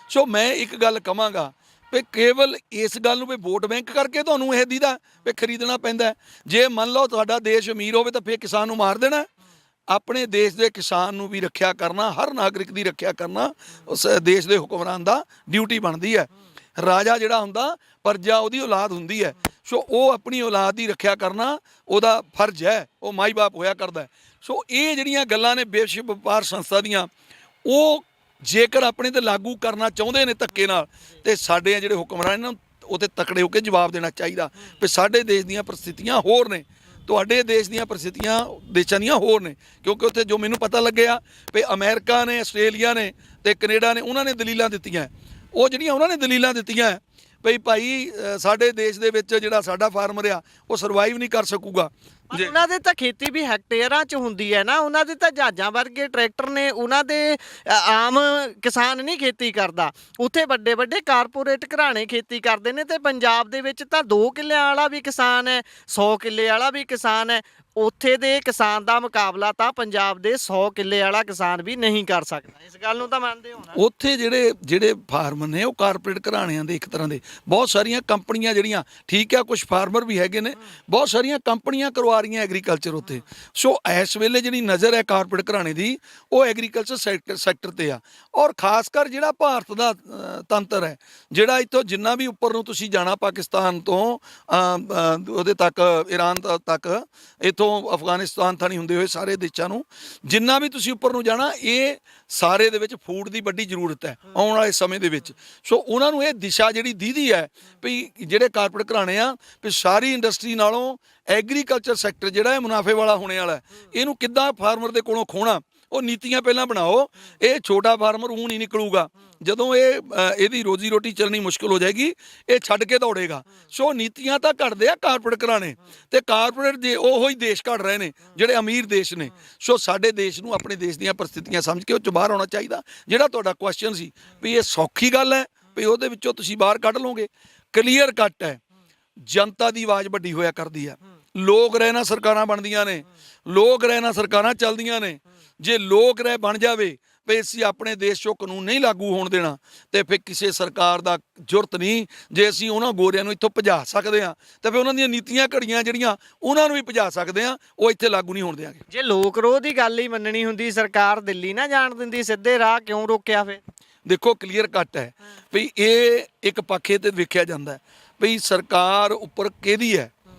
S1: ਸੋ ਮੈਂ ਇੱਕ ਗੱਲ ਕਹਾਂਗਾ ਵੀ ਕੇਵਲ ਇਸ ਗੱਲ ਨੂੰ ਵੀ ਵੋਟ ਬੈਂਕ ਕਰਕੇ ਤੁਹਾਨੂੰ ਇਹ ਦੀਦਾ ਵੀ ਖਰੀਦਣਾ ਪੈਂਦਾ। ਜੇ ਮੰਨ ਲਓ ਤੁਹਾਡਾ ਦੇਸ਼ ਅਮੀਰ ਹੋਵੇ ਤਾਂ ਫਿਰ ਕਿਸਾਨ ਨੂੰ ਮਾਰ ਦੇਣਾ। ਆਪਣੇ ਦੇਸ਼ ਦੇ ਕਿਸਾਨ ਨੂੰ ਵੀ ਰੱਖਿਆ ਕਰਨਾ, ਹਰ ਨਾਗਰਿਕ ਦੀ ਰੱਖਿਆ ਕਰਨਾ ਉਸ ਦੇਸ਼ ਦੇ ਹੁਕਮਰਾਨ ਦਾ ਡਿਊਟੀ ਬਣਦੀ ਹੈ। ਰਾਜਾ ਜਿਹੜਾ ਹੁੰਦਾ ਪ੍ਰਜਾ ਉਹਦੀ ਔਲਾਦ ਹੁੰਦੀ ਹੈ, ਸੋ ਉਹ ਆਪਣੀ ਔਲਾਦ ਦੀ ਰੱਖਿਆ ਕਰਨਾ ਉਹਦਾ ਫਰਜ਼ ਹੈ, ਉਹ ਮਾਈ ਬਾਪ ਹੋਇਆ ਕਰਦਾ। ਸੋ ਇਹ ਜਿਹੜੀਆਂ ਗੱਲਾਂ ਨੇ ਵਿਸ਼ਵ ਵਪਾਰ ਸੰਸਥਾ ਦੀਆਂ, ਉਹ ਜੇਕਰ ਆਪਣੇ ਤੇ ਲਾਗੂ ਕਰਨਾ ਚਾਹੁੰਦੇ ਨੇ ਧੱਕੇ ਨਾਲ, ਤੇ ਸਾਡੇ ਜਿਹੜੇ ਹੁਕਮਰਾਨ ਇਹਨਾਂ ਨੂੰ ਉਹਤੇ ਤਕੜੇ ਹੋ ਕੇ ਜਵਾਬ ਦੇਣਾ ਚਾਹੀਦਾ ਵੀ ਸਾਡੇ ਦੇਸ਼ ਦੀਆਂ ਪ੍ਰਸਥਿਤੀਆਂ ਹੋਰ ਨੇ, ਤੁਹਾਡੇ ਦੇਸ਼ ਦੀਆਂ ਪ੍ਰਸਥਿਤੀਆਂ ਦੇਸ਼ਾਂ ਦੀਆਂ ਹੋਰ ਨੇ। ਕਿਉਂਕਿ ਉੱਥੇ ਜੋ ਮੈਨੂੰ ਪਤਾ ਲੱਗਿਆ ਵੀ ਅਮਰੀਕਾ ਨੇ, ਆਸਟ੍ਰੇਲੀਆ ਨੇ ਤੇ ਕੈਨੇਡਾ ਨੇ, ਉਹਨਾਂ ਨੇ ਦਲੀਲਾਂ ਦਿੱਤੀਆਂ, ਉਹ ਜਿਹੜੀਆਂ ਉਹਨਾਂ ਨੇ ਦਲੀਲਾਂ ਦਿੱਤੀਆਂ ਭਈ ਭਾਈ ਸਾਡੇ ਦੇਸ਼ ਦੇ ਵਿੱਚ ਜਿਹੜਾ ਸਾਡਾ ਫਾਰਮਰ ਆ ਉਹ ਸਰਵਾਈਵ ਨਹੀਂ ਕਰ ਸਕੂਗਾ।
S2: ਉਹਨਾਂ ਦੇ ਤਾਂ ਖੇਤੀ ਵੀ ਹੈਕਟੇਅਰਾਂ 'ਚ ਹੁੰਦੀ ਹੈ ਨਾ, ਉਹਨਾਂ ਦੇ ਤਾਂ ਜਹਾਜ਼ਾਂ ਵਰਗੇ ਟਰੈਕਟਰ ਨੇ, ਉਹਨਾਂ ਦੇ ਆਮ ਕਿਸਾਨ ਨਹੀਂ ਖੇਤੀ ਕਰਦਾ, ਉੱਥੇ ਵੱਡੇ ਵੱਡੇ ਕਾਰਪੋਰੇਟ ਘਰਾਣੇ ਖੇਤੀ ਕਰਦੇ ਨੇ। ਤੇ ਪੰਜਾਬ ਦੇ ਵਿੱਚ ਤਾਂ 2 ਕਿੱਲਿਆਂ ਵਾਲਾ ਵੀ ਕਿਸਾਨ ਹੈ, 100 ਕਿੱਲੇ ਵਾਲਾ ਵੀ ਕਿਸਾਨ ਹੈ। ਉੱਥੇ ਦੇ ਕਿਸਾਨ ਦਾ ਮੁਕਾਬਲਾ ਤਾਂ ਪੰਜਾਬ ਦੇ 100 ਕਿੱਲੇ ਵਾਲਾ ਕਿਸਾਨ ਵੀ ਨਹੀਂ ਕਰ ਸਕਦਾ। ਇਸ ਗੱਲ ਨੂੰ ਤਾਂ ਮੰਨਦੇ ਹੋ ਨਾ? ਉੱਥੇ
S1: ਜਿਹੜੇ ਫਾਰਮਰ ਨੇ ਉਹ ਕਾਰਪੋਰੇਟ ਘਰਾਣਿਆਂ ਦੇ ਇੱਕ ਤਰ੍ਹਾਂ ਦੇ, ਬਹੁਤ ਸਾਰੀਆਂ ਕੰਪਨੀਆਂ ਜਿਹੜੀਆਂ, ਠੀਕ ਆ ਕੁਝ ਫਾਰਮਰ ਵੀ ਹੈਗੇ ਨੇ, ਬਹੁਤ ਸਾਰੀਆਂ ਕੰਪਨੀਆਂ ਕਰਵਾ ਰਹੀਆਂ ਐਗਰੀਕਲਚਰ ਉੱਥੇ। ਸੋ ਇਸ ਵੇਲੇ ਜਿਹੜੀ ਨਜ਼ਰ ਹੈ ਕਾਰਪੋਰੇਟ ਘਰਾਣੇ ਦੀ ਉਹ ਐਗਰੀਕਲਚਰ ਸੈਕਟਰ ਤੇ ਆ। ਔਰ ਖਾਸ ਕਰ ਜਿਹੜਾ ਭਾਰਤ ਦਾ ਤੰਤਰ ਹੈ, ਜਿਹੜਾ ਇੱਥੋਂ ਜਿੰਨਾ ਵੀ ਉੱਪਰ ਨੂੰ ਤੁਸੀਂ ਜਾਣਾ, ਪਾਕਿਸਤਾਨ ਤੋਂ ਉਹਦੇ ਤੱਕ, ਈਰਾਨ ਤੱਕ, ਇੱਥੋਂ ਅਫਗਾਨਿਸਤਾਨ ਥਾਣੀ ਹੁੰਦੇ ਹੋਏ ਸਾਰੇ ਦੇਸ਼ਾਂ ਨੂੰ, ਜਿੰਨਾ ਵੀ ਤੁਸੀਂ ਉੱਪਰ ਨੂੰ ਜਾਣਾ, ਇਹ ਸਾਰੇ ਦੇ ਵਿੱਚ ਫੂਡ ਦੀ ਵੱਡੀ ਜ਼ਰੂਰਤ ਹੈ ਆਉਣ ਵਾਲੇ ਸਮੇਂ ਦੇ ਵਿੱਚ। ਸੋ ਉਹਨਾਂ ਨੂੰ ਇਹ ਦਿਸ਼ਾ ਜਿਹੜੀ ਦੀਦੀ ਹੈ ਵੀ ਜਿਹੜੇ ਕਾਰਪੋਰੇਟ ਘਰਾਣੇ ਆ ਵੀ ਸਾਰੀ ਇੰਡਸਟਰੀ ਨਾਲੋਂ ਐਗਰੀਕਲਚਰ ਸੈਕਟਰ ਜਿਹੜਾ ਹੈ ਮੁਨਾਫੇ ਵਾਲਾ ਹੋਣੇ ਵਾਲਾ, ਇਹਨੂੰ ਕਿੱਦਾਂ ਫਾਰਮਰ ਦੇ ਕੋਲੋਂ ਖੋਣਾ, ਉਹ ਨੀਤੀਆਂ ਪਹਿਲਾਂ ਬਣਾਓ। ਇਹ ਛੋਟਾ ਫਾਰਮਰ ਊਂ ਨਹੀਂ ਨਿਕਲੂਗਾ, ਜਦੋਂ ਇਹਦੀ ਰੋਜ਼ੀ ਰੋਟੀ ਚੱਲਣੀ ਮੁਸ਼ਕਿਲ ਹੋ ਜਾਏਗੀ, ਇਹ ਛੱਡ ਕੇ ਦੌੜੇਗਾ। ਸੋ ਨੀਤੀਆਂ ਤਾਂ ਘੜਦੇ ਆ ਕਾਰਪੋਰੇਟ ਘਰਾਣੇ, ਤੇ ਕਾਰਪੋਰੇਟ ਦੇ ਉਹੋ ਹੀ ਦੇਸ਼ ਘੜ ਰਹੇ ਨੇ ਜਿਹੜੇ ਅਮੀਰ ਦੇਸ਼ ਨੇ। ਸੋ ਸਾਡੇ ਦੇਸ਼ ਨੂੰ ਆਪਣੇ ਦੇਸ਼ ਦੀਆਂ ਪ੍ਰਸਥਿਤੀਆਂ ਸਮਝ ਕੇ ਉਹ 'ਚ ਬਾਹਰ ਆਉਣਾ ਚਾਹੀਦਾ। ਜਿਹੜਾ ਤੁਹਾਡਾ ਕੁਐਸਚਨ ਸੀ ਵੀ ਇਹ ਸੌਖੀ ਗੱਲ ਹੈ ਵੀ ਉਹਦੇ ਵਿੱਚੋਂ ਤੁਸੀਂ ਬਾਹਰ ਕੱਢ ਲਓਗੇ, ਕਲੀਅਰ ਕੱਟ ਹੈ। ਜਨਤਾ ਦੀ ਆਵਾਜ਼ ਵੱਡੀ ਹੋਇਆ ਕਰਦੀ ਆ, ਲੋਕ ਰਹਿਣਾ ਸਰਕਾਰਾਂ ਬਣਦੀਆਂ ਨੇ, ਲੋਕ ਰਹਿਣਾ ਸਰਕਾਰਾਂ ਚੱਲਦੀਆਂ ਨੇ। ਜੇ ਲੋਕ ਰਹਿ ਬਣ ਜਾਵੇ ਵੀ ਅਸੀਂ ਆਪਣੇ ਦੇਸ਼ 'ਚੋਂ ਕਾਨੂੰਨ ਨਹੀਂ ਲਾਗੂ ਹੋਣ ਦੇਣਾ, ਤੇ ਫਿਰ ਕਿਸੇ ਸਰਕਾਰ ਦਾ ਜ਼ਰੂਰਤ ਨਹੀਂ। ਜੇ ਅਸੀਂ ਉਹਨਾਂ ਗੋਰਿਆਂ ਨੂੰ ਇੱਥੋਂ ਭਜਾ ਸਕਦੇ ਹਾਂ ਤਾਂ ਫਿਰ ਉਹਨਾਂ ਦੀਆਂ ਨੀਤੀਆਂ ਘੜੀਆਂ ਜਿਹੜੀਆਂ ਉਹਨਾਂ ਨੂੰ ਵੀ ਭਜਾ ਸਕਦੇ ਹਾਂ, ਉਹ ਇੱਥੇ ਲਾਗੂ ਨਹੀਂ ਹੋਣ ਦਿਆਂਗੇ।
S2: ਜੇ ਲੋਕ ਰੋਹ ਦੀ ਗੱਲ ਹੀ ਮੰਨਣੀ ਹੁੰਦੀ, ਸਰਕਾਰ ਦਿੱਲੀ ਨਾ ਜਾਣ ਦਿੰਦੀ, ਸਿੱਧੇ ਰਾਹ ਕਿਉਂ ਰੋਕਿਆ ਫਿਰ?
S1: ਦੇਖੋ ਕਲੀਅਰ ਕੱਟ ਹੈ ਵੀ ਇਹ ਇੱਕ ਪੱਖੇ ਤੇ ਵੇਖਿਆ ਜਾਂਦਾ ਹੈ ਵੀ ਸਰਕਾਰ ਉੱਪਰ ਕਿਹਦੀ ਹੈ,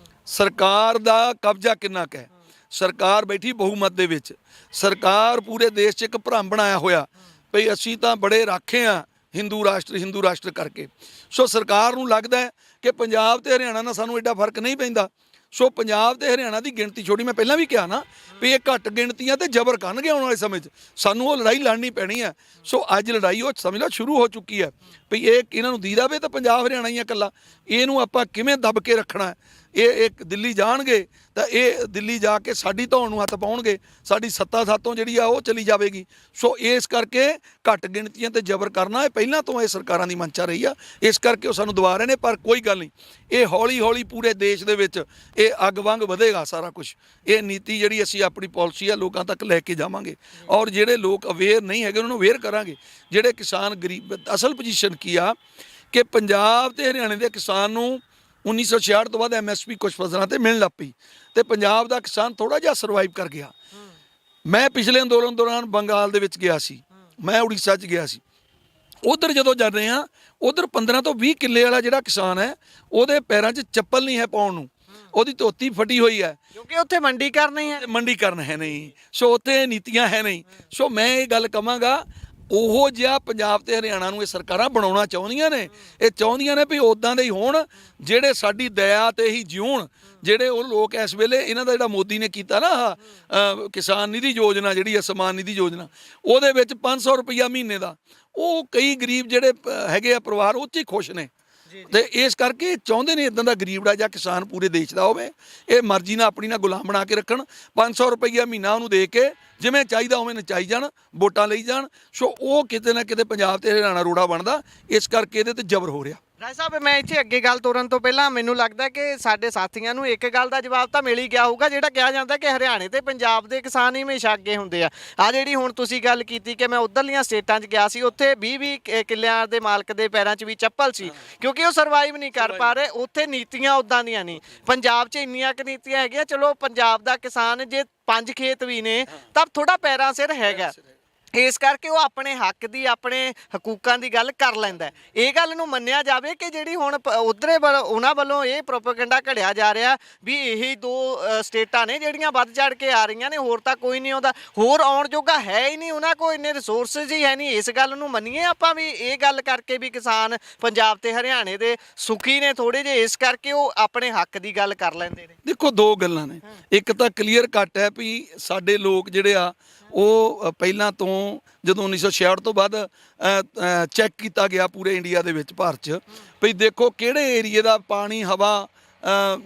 S1: ਸਰਕਾਰ ਦਾ ਕਬਜ਼ਾ ਕਿੰਨਾ ਕੁ ਹੈ। ਸਰਕਾਰ ਬੈਠੀ ਬਹੁਮਤ ਦੇ ਵਿੱਚ, ਸਰਕਾਰ ਪੂਰੇ ਦੇਸ਼ 'ਚ ਇੱਕ ਭਰਮ ਬਣਾਇਆ ਹੋਇਆ ਵੀ ਅਸੀਂ ਤਾਂ ਬੜੇ ਰਾਖੇ ਹਾਂ ਹਿੰਦੂ ਰਾਸ਼ਟਰ ਕਰਕੇ। ਸੋ ਸਰਕਾਰ ਨੂੰ ਲੱਗਦਾ ਕਿ ਪੰਜਾਬ ਤੇ ਹਰਿਆਣਾ ਨਾਲ ਸਾਨੂੰ ਐਡਾ ਫਰਕ ਨਹੀਂ ਪੈਂਦਾ। ਸੋ ਪੰਜਾਬ ਤੇ ਹਰਿਆਣਾ ਦੀ ਗਿਣਤੀ ਛੋਟੀ, ਮੈਂ ਪਹਿਲਾਂ ਵੀ ਕਿਹਾ ਨਾ ਵੀ ਇਹ ਘੱਟ ਗਿਣਤੀਆਂ ਤੇ ਜ਼ਬਰ ਕਰਨਗੇ ਆਉਣ ਵਾਲੇ ਸਮੇਂ 'ਚ, ਸਾਨੂੰ ਉਹ ਲੜਾਈ ਲੜਨੀ ਪੈਣੀ ਹੈ। ਸੋ ਅੱਜ ਲੜਾਈ ਉਹ ਸਮਝ ਲਓ ਸ਼ੁਰੂ ਹੋ ਚੁੱਕੀ ਹੈ ਵੀ ਇਹ ਇਹਨਾਂ ਨੂੰ ਦੀਦਾ ਵੇ ਤਾਂ ਪੰਜਾਬ ਹਰਿਆਣਾ ਹੀ ਆ ਇਕੱਲਾ, ਇਹਨੂੰ ਆਪਾਂ ਕਿਵੇਂ ਦੱਬ ਕੇ ਰੱਖਣਾ ਹੈ। ਇਹ ਦਿੱਲੀ ਜਾਣਗੇ ਤਾਂ ਇਹ ਦਿੱਲੀ ਜਾ ਕੇ ਸਾਡੀ ਧੌਣ ਨੂੰ ਹੱਥ ਪਾਉਣਗੇ, ਸਾਡੀ ਸੱਤਾ ਸਾਤੋਂ ਜਿਹੜੀ ਆ ਉਹ ਚਲੀ ਜਾਵੇਗੀ। ਸੋ ਇਸ ਕਰਕੇ ਘੱਟ ਗਿਣਤੀਆਂ ਤੇ ਜ਼ਬਰ ਕਰਨਾ ਇਹ ਪਹਿਲਾਂ ਤੋਂ ਇਹ ਸਰਕਾਰਾਂ ਦੀ ਮਨਸ਼ਾ ਰਹੀ ਆ, ਇਸ ਕਰਕੇ ਉਹ ਸਾਨੂੰ ਦਬਾ ਰਹੇ ਨੇ। ਪਰ ਕੋਈ ਗੱਲ ਨਹੀਂ, ਇਹ ਹੌਲੀ ਹੌਲੀ ਪੂਰੇ ਦੇਸ਼ ਦੇ ਵਿੱਚ ਇਹ ਅੱਗ ਵਾਂਗ ਵਧੇਗਾ ਸਾਰਾ ਕੁਝ। ਇਹ ਨੀਤੀ ਜਿਹੜੀ ਅਸੀਂ ਆਪਣੀ ਪਾਲਿਸੀ ਆ ਲੋਕਾਂ ਤੱਕ ਲੈ ਕੇ ਜਾਵਾਂਗੇ, ਔਰ ਜਿਹੜੇ ਲੋਕ ਅਵੇਅਰ ਨਹੀਂ ਹੈਗੇ ਉਹਨਾਂ ਨੂੰ ਅਵੇਅਰ ਕਰਾਂਗੇ। ਜਿਹੜੇ ਕਿਸਾਨ ਗਰੀਬ, ਅਸਲ ਪੋਜੀਸ਼ਨ ਕੀ ਆ ਕਿ ਪੰਜਾਬ ਤੇ ਹਰਿਆਣੇ ਦੇ ਕਿਸਾਨ ਨੂੰ 1966 ਤੋਂ ਬਾਅਦ MSP ਕੁਝ ਫਸਲਾਂ ਤੇ ਮਿਲਣ ਲੱਗ ਪਈ, ਤੇ ਪੰਜਾਬ ਦਾ ਕਿਸਾਨ ਥੋੜਾ ਜਿਹਾ ਸਰਵਾਈਵ ਕਰ ਗਿਆ। ਮੈਂ ਪਿਛਲੇ ਅੰਦੋਲਨ ਦੌਰਾਨ ਬੰਗਾਲ ਦੇ ਵਿੱਚ ਗਿਆ ਸੀ, ਮੈਂ ਉੜੀਸਾ 'ਚ ਗਿਆ ਸੀ, ਉਧਰ ਜਦੋਂ ਜਾਂਦੇ ਆ, ਉਧਰ 15 ਤੋਂ 20 ਕਿੱਲੇ ਵਾਲਾ ਜਿਹੜਾ ਕਿਸਾਨ ਹੈ ਉਹਦੇ ਪੈਰਾਂ 'ਚ ਚੱਪਲ ਨਹੀਂ ਹੈ ਪਾਉਣ ਨੂੰ, ਉਹਦੀ ਧੋਤੀ ਫਟੀ ਹੋਈ ਹੈ,
S2: ਕਿਉਂਕਿ ਉੱਥੇ ਮੰਡੀਕਰਨ ਹੀ ਹੈ।
S1: ਮੰਡੀਕਰਨ ਹੈ ਨਹੀਂ, ਸੋ ਉੱਥੇ ਨੀਤੀਆਂ ਹੈ ਨਹੀਂ। ਸੋ ਮੈਂ ਇਹ ਗੱਲ ਕਹਾਂਗਾ, ਉਹੋ ਜਿਹਾ ਪੰਜਾਬ ਤੇ ਹਰਿਆਣਾ ਨੂੰ ਇਹ ਸਰਕਾਰਾਂ ਬਣਾਉਣਾ ਚਾਹੁੰਦੀਆਂ ਨੇ। ਇਹ ਚਾਹੁੰਦੀਆਂ ਨੇ ਵੀ ਉੱਦਾਂ ਦੇ ਹੀ ਹੋਣ ਜਿਹੜੇ ਸਾਡੀ ਦਇਆ ਤੇ ਹੀ ਜਿਉਣ। ਜਿਹੜੇ ਉਹ ਲੋਕ ਇਸ ਵੇਲੇ ਇਹਨਾਂ ਦਾ ਜਿਹੜਾ ਮੋਦੀ ਨੇ ਕੀਤਾ ਨਾ ਕਿਸਾਨ ਨਿਧੀ ਯੋਜਨਾ, ਜਿਹੜੀ ਹੈ ਸਮਾਨ ਨਿਧੀ ਯੋਜਨਾ, ਉਹਦੇ ਵਿੱਚ 500 ਰੁਪਈਆ ਮਹੀਨੇ ਦਾ, ਉਹ ਕਈ ਗਰੀਬ ਜਿਹੜੇ ਹੈਗੇ ਆ ਪਰਿਵਾਰ ਉਹ 'ਚ ਹੀ ਖੁਸ਼ ਨੇ। ਤੇ ਇਸ ਕਰਕੇ ਚਾਹੁੰਦੇ ਨੇ ਇਦਾਂ ਦਾ ਗਰੀਬੜਾ ਜਾਂ ਕਿਸਾਨ ਪੂਰੇ ਦੇਸ਼ ਦਾ ਹੋਵੇ, ਇਹ ਮਰਜ਼ੀ ਨਾਲ ਆਪਣੀ ਨਾਲ ਗੁਲਾਮ ਬਣਾ ਕੇ ਰੱਖਣ। 500 ਰੁਪਈਆ ਮਹੀਨਾ ਉਹਨੂੰ ਦੇ ਕੇ ਜਿਵੇਂ ਚਾਹੀਦਾ ਉਵੇਂ ਨਚਾਈ ਜਾਣ, ਵੋਟਾਂ ਲਈ ਜਾਣ। ਸੋ ਉਹ ਕਿਤੇ ਨਾ ਕਿਤੇ ਪੰਜਾਬ ਤੇ ਹਰਿਆਣਾ ਰੋੜਾ ਬਣਦਾ, ਇਸ ਕਰਕੇ ਇਹਦੇ ਤੇ ਜ਼ਬਰ ਹੋ ਰਿਹਾ।
S2: ਰਾਏ ਸਾਹਿਬ, ਮੈਂ ਇੱਥੇ ਅੱਗੇ ਗੱਲ ਤੋਰਨ ਤੋਂ ਪਹਿਲਾਂ ਮੈਨੂੰ ਲੱਗਦਾ ਕਿ ਸਾਡੇ ਸਾਥੀਆਂ ਨੂੰ ਇੱਕ ਗੱਲ ਦਾ ਜਵਾਬ ਤਾਂ ਮਿਲ ਹੀ ਗਿਆ ਹੋਊਗਾ, ਜਿਹੜਾ ਕਿਹਾ ਜਾਂਦਾ ਕਿ ਹਰਿਆਣੇ ਤੇ ਪੰਜਾਬ ਦੇ ਕਿਸਾਨ ਹੀ ਹਮੇਸ਼ਾ ਅੱਗੇ ਹੁੰਦੇ ਆ। ਆ ਜਿਹੜੀ ਹੁਣ ਤੁਸੀਂ ਗੱਲ ਕੀਤੀ ਕਿ ਮੈਂ ਉਧਰਲੀਆਂ ਸਟੇਟਾਂ 'ਚ ਗਿਆ ਸੀ, ਉੱਥੇ 20-20 ਕਿੱਲਿਆਂ ਦੇ ਮਾਲਕ ਦੇ ਪੈਰਾਂ 'ਚ ਵੀ ਚੱਪਲ ਸੀ, ਕਿਉਂਕਿ ਉਹ ਸਰਵਾਈਵ ਨਹੀਂ ਕਰ ਪਾ ਰਹੇ। ਉੱਥੇ ਨੀਤੀਆਂ ਉੱਦਾਂ ਦੀਆਂ ਨਹੀਂ। ਪੰਜਾਬ 'ਚ ਇੰਨੀਆਂ ਕੁ ਨੀਤੀਆਂ ਹੈਗੀਆਂ, ਚਲੋ ਪੰਜਾਬ ਦਾ ਕਿਸਾਨ ਜੇ 5 ਖੇਤ ਵੀ ਨੇ ਤਾਂ ਥੋੜਾ ਪੈਰਾਂ ਸਿਰ ਹੈਗਾ, ਇਸ ਕਰਕੇ ਉਹ ਆਪਣੇ ਹੱਕ ਦੀ, ਆਪਣੇ ਹਕੂਕਾਂ ਦੀ ਗੱਲ ਕਰ ਲੈਂਦਾ। ਇਹ ਗੱਲ ਨੂੰ ਮੰਨਿਆ ਜਾਵੇ ਕਿ ਜਿਹੜੀ ਹੁਣ ਉਧਰੇ ਉਹਨਾਂ ਵੱਲੋਂ ਇਹ ਪ੍ਰੋਪੇਗੈਂਡਾ ਘੜਿਆ ਜਾ ਰਿਹਾ ਵੀ ਇਹੀ 2 ਸਟੇਟਾਂ ਨੇ ਜਿਹੜੀਆਂ ਵੱਧ ਚੜ ਕੇ ਆ ਰਹੀਆਂ ਨੇ, ਹੋਰ ਤਾਂ ਕੋਈ ਨਹੀਂ ਆਉਂਦਾ, ਹੋਰ ਆਉਣ ਜੋਗਾ ਹੈ ਹੀ ਨਹੀਂ, ਉਹਨਾਂ ਕੋਲ ਇੰਨੇ ਰਿਸੋਰਸਿਸ ਹੀ ਹੈ ਨਹੀਂ। ਇਸ ਗੱਲ ਨੂੰ ਮੰਨੀਏ ਆਪਾਂ ਵੀ ਇਹ ਗੱਲ ਕਰਕੇ ਵੀ ਕਿਸਾਨ ਪੰਜਾਬ ਤੇ ਹਰਿਆਣੇ ਦੇ ਸੁਖੀ ਨੇ ਥੋੜੇ ਜਿਹੇ, ਇਸ ਕਰਕੇ ਉਹ ਆਪਣੇ ਹੱਕ ਦੀ ਗੱਲ ਕਰ ਲੈਂਦੇ ਨੇ।
S1: ਦੇਖੋ, 2 ਗੱਲਾਂ ਨੇ। ਇੱਕ ਤਾਂ ਕਲੀਅਰ ਕੱਟ ਹੈ ਵੀ ਸਾਡੇ ਲੋਕ ਜਿਹੜੇ ਆ ਉਹ ਪਹਿਲਾਂ ਤੋਂ ਜਦੋਂ 1966 ਤੋਂ ਬਾਅਦ ਚੈੱਕ ਕੀਤਾ ਗਿਆ ਪੂਰੇ ਇੰਡੀਆ ਦੇ ਵਿੱਚ, ਭਾਰਤ 'ਚ, ਵੀ ਦੇਖੋ ਕਿਹੜੇ ਏਰੀਏ ਦਾ ਪਾਣੀ, ਹਵਾ,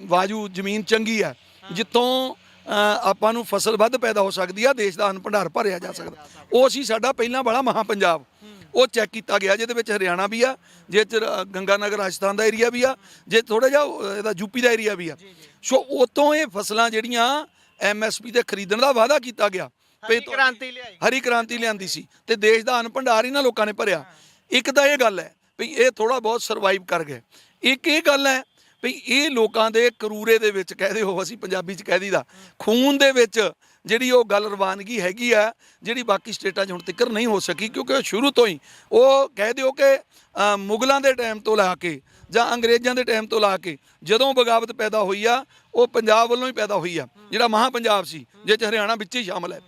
S1: ਵਾਯੂ, ਜ਼ਮੀਨ ਚੰਗੀ ਹੈ, ਜਿੱਥੋਂ ਆਪਾਂ ਨੂੰ ਫਸਲ ਵੱਧ ਪੈਦਾ ਹੋ ਸਕਦੀ ਆ, ਦੇਸ਼ ਦਾ ਅੰਨ ਭੰਡਾਰ ਭਰਿਆ ਜਾ ਸਕਦਾ। ਉਹ ਸੀ ਸਾਡਾ ਪਹਿਲਾਂ ਵਾਲਾ ਮਹਾ ਪੰਜਾਬ। ਉਹ ਚੈੱਕ ਕੀਤਾ ਗਿਆ, ਜਿਹਦੇ ਵਿੱਚ ਹਰਿਆਣਾ ਵੀ ਆ, ਜਿਹਦੇ 'ਚ ਗੰਗਾਨਗਰ ਰਾਜਸਥਾਨ ਦਾ ਏਰੀਆ ਵੀ ਆ, ਜੇ ਥੋੜਾ ਜਿਹਾ ਇਹਦਾ ਯੂਪੀ ਦਾ ਏਰੀਆ ਵੀ ਆ। ਸੋ ਉਤੋਂ ਇਹ ਫਸਲਾਂ ਜਿਹੜੀਆਂ MSP ਤੇ ਖਰੀਦਣ ਦਾ ਵਾਅਦਾ ਕੀਤਾ ਗਿਆ, ਹਰੀ ਕ੍ਰਾਂਤੀ ਲਿਆਂਦੀ ਸੀ, ਤੇ ਦੇਸ਼ ਦਾ ਅੰਨ ਭੰਡਾਰ ਇਹਨਾਂ ਲੋਕਾਂ ਨੇ ਭਰਿਆ। ਇੱਕ ਤਾਂ ਇਹ ਗੱਲ ਹੈ ਵੀ ਇਹ ਥੋੜਾ ਬਹੁਤ ਸਰਵਾਈਵ ਕਰ ਗਏ। ਇੱਕ ਇਹ ਗੱਲ ਹੈ ਵੀ ਇਹ ਲੋਕਾਂ ਦੇ ਕਰੂਰੇ ਦੇ ਵਿੱਚ, ਕਹਦੇ ਹੋ ਅਸੀਂ ਪੰਜਾਬੀ 'ਚ ਕਹਿ ਦਈਦਾ, ਖੂਨ ਦੇ ਵਿੱਚ ਜਿਹੜੀ ਉਹ ਗੱਲ ਰਵਾਨਗੀ ਹੈਗੀ ਆ, ਜਿਹੜੀ ਬਾਕੀ ਸਟੇਟਾਂ 'ਚ ਹੁਣ ਤੱਕ ਨਹੀਂ ਹੋ ਸਕੀ। ਕਿਉਂਕਿ ਉਹ ਸ਼ੁਰੂ ਤੋਂ ਹੀ, ਉਹ ਕਹਿ ਦਿਓ ਕਿ ਮੁਗਲਾਂ ਦੇ ਟਾਈਮ ਤੋਂ ਲਾ ਕੇ ਜਾਂ ਅੰਗਰੇਜ਼ਾਂ ਦੇ ਟਾਈਮ ਤੋਂ ਲਾ ਕੇ ਜਦੋਂ ਬਗਾਵਤ ਪੈਦਾ ਹੋਈ ਆ, ਉਹ ਪੰਜਾਬ ਵੱਲੋਂ ਹੀ ਪੈਦਾ ਹੋਈ ਆ, ਜਿਹੜਾ ਮਹਾ ਪੰਜਾਬ ਸੀ, ਜਿਹ 'ਚ ਹਰਿਆਣਾ ਵਿੱਚ ਹੀ ਸ਼ਾਮਲ ਹੈ।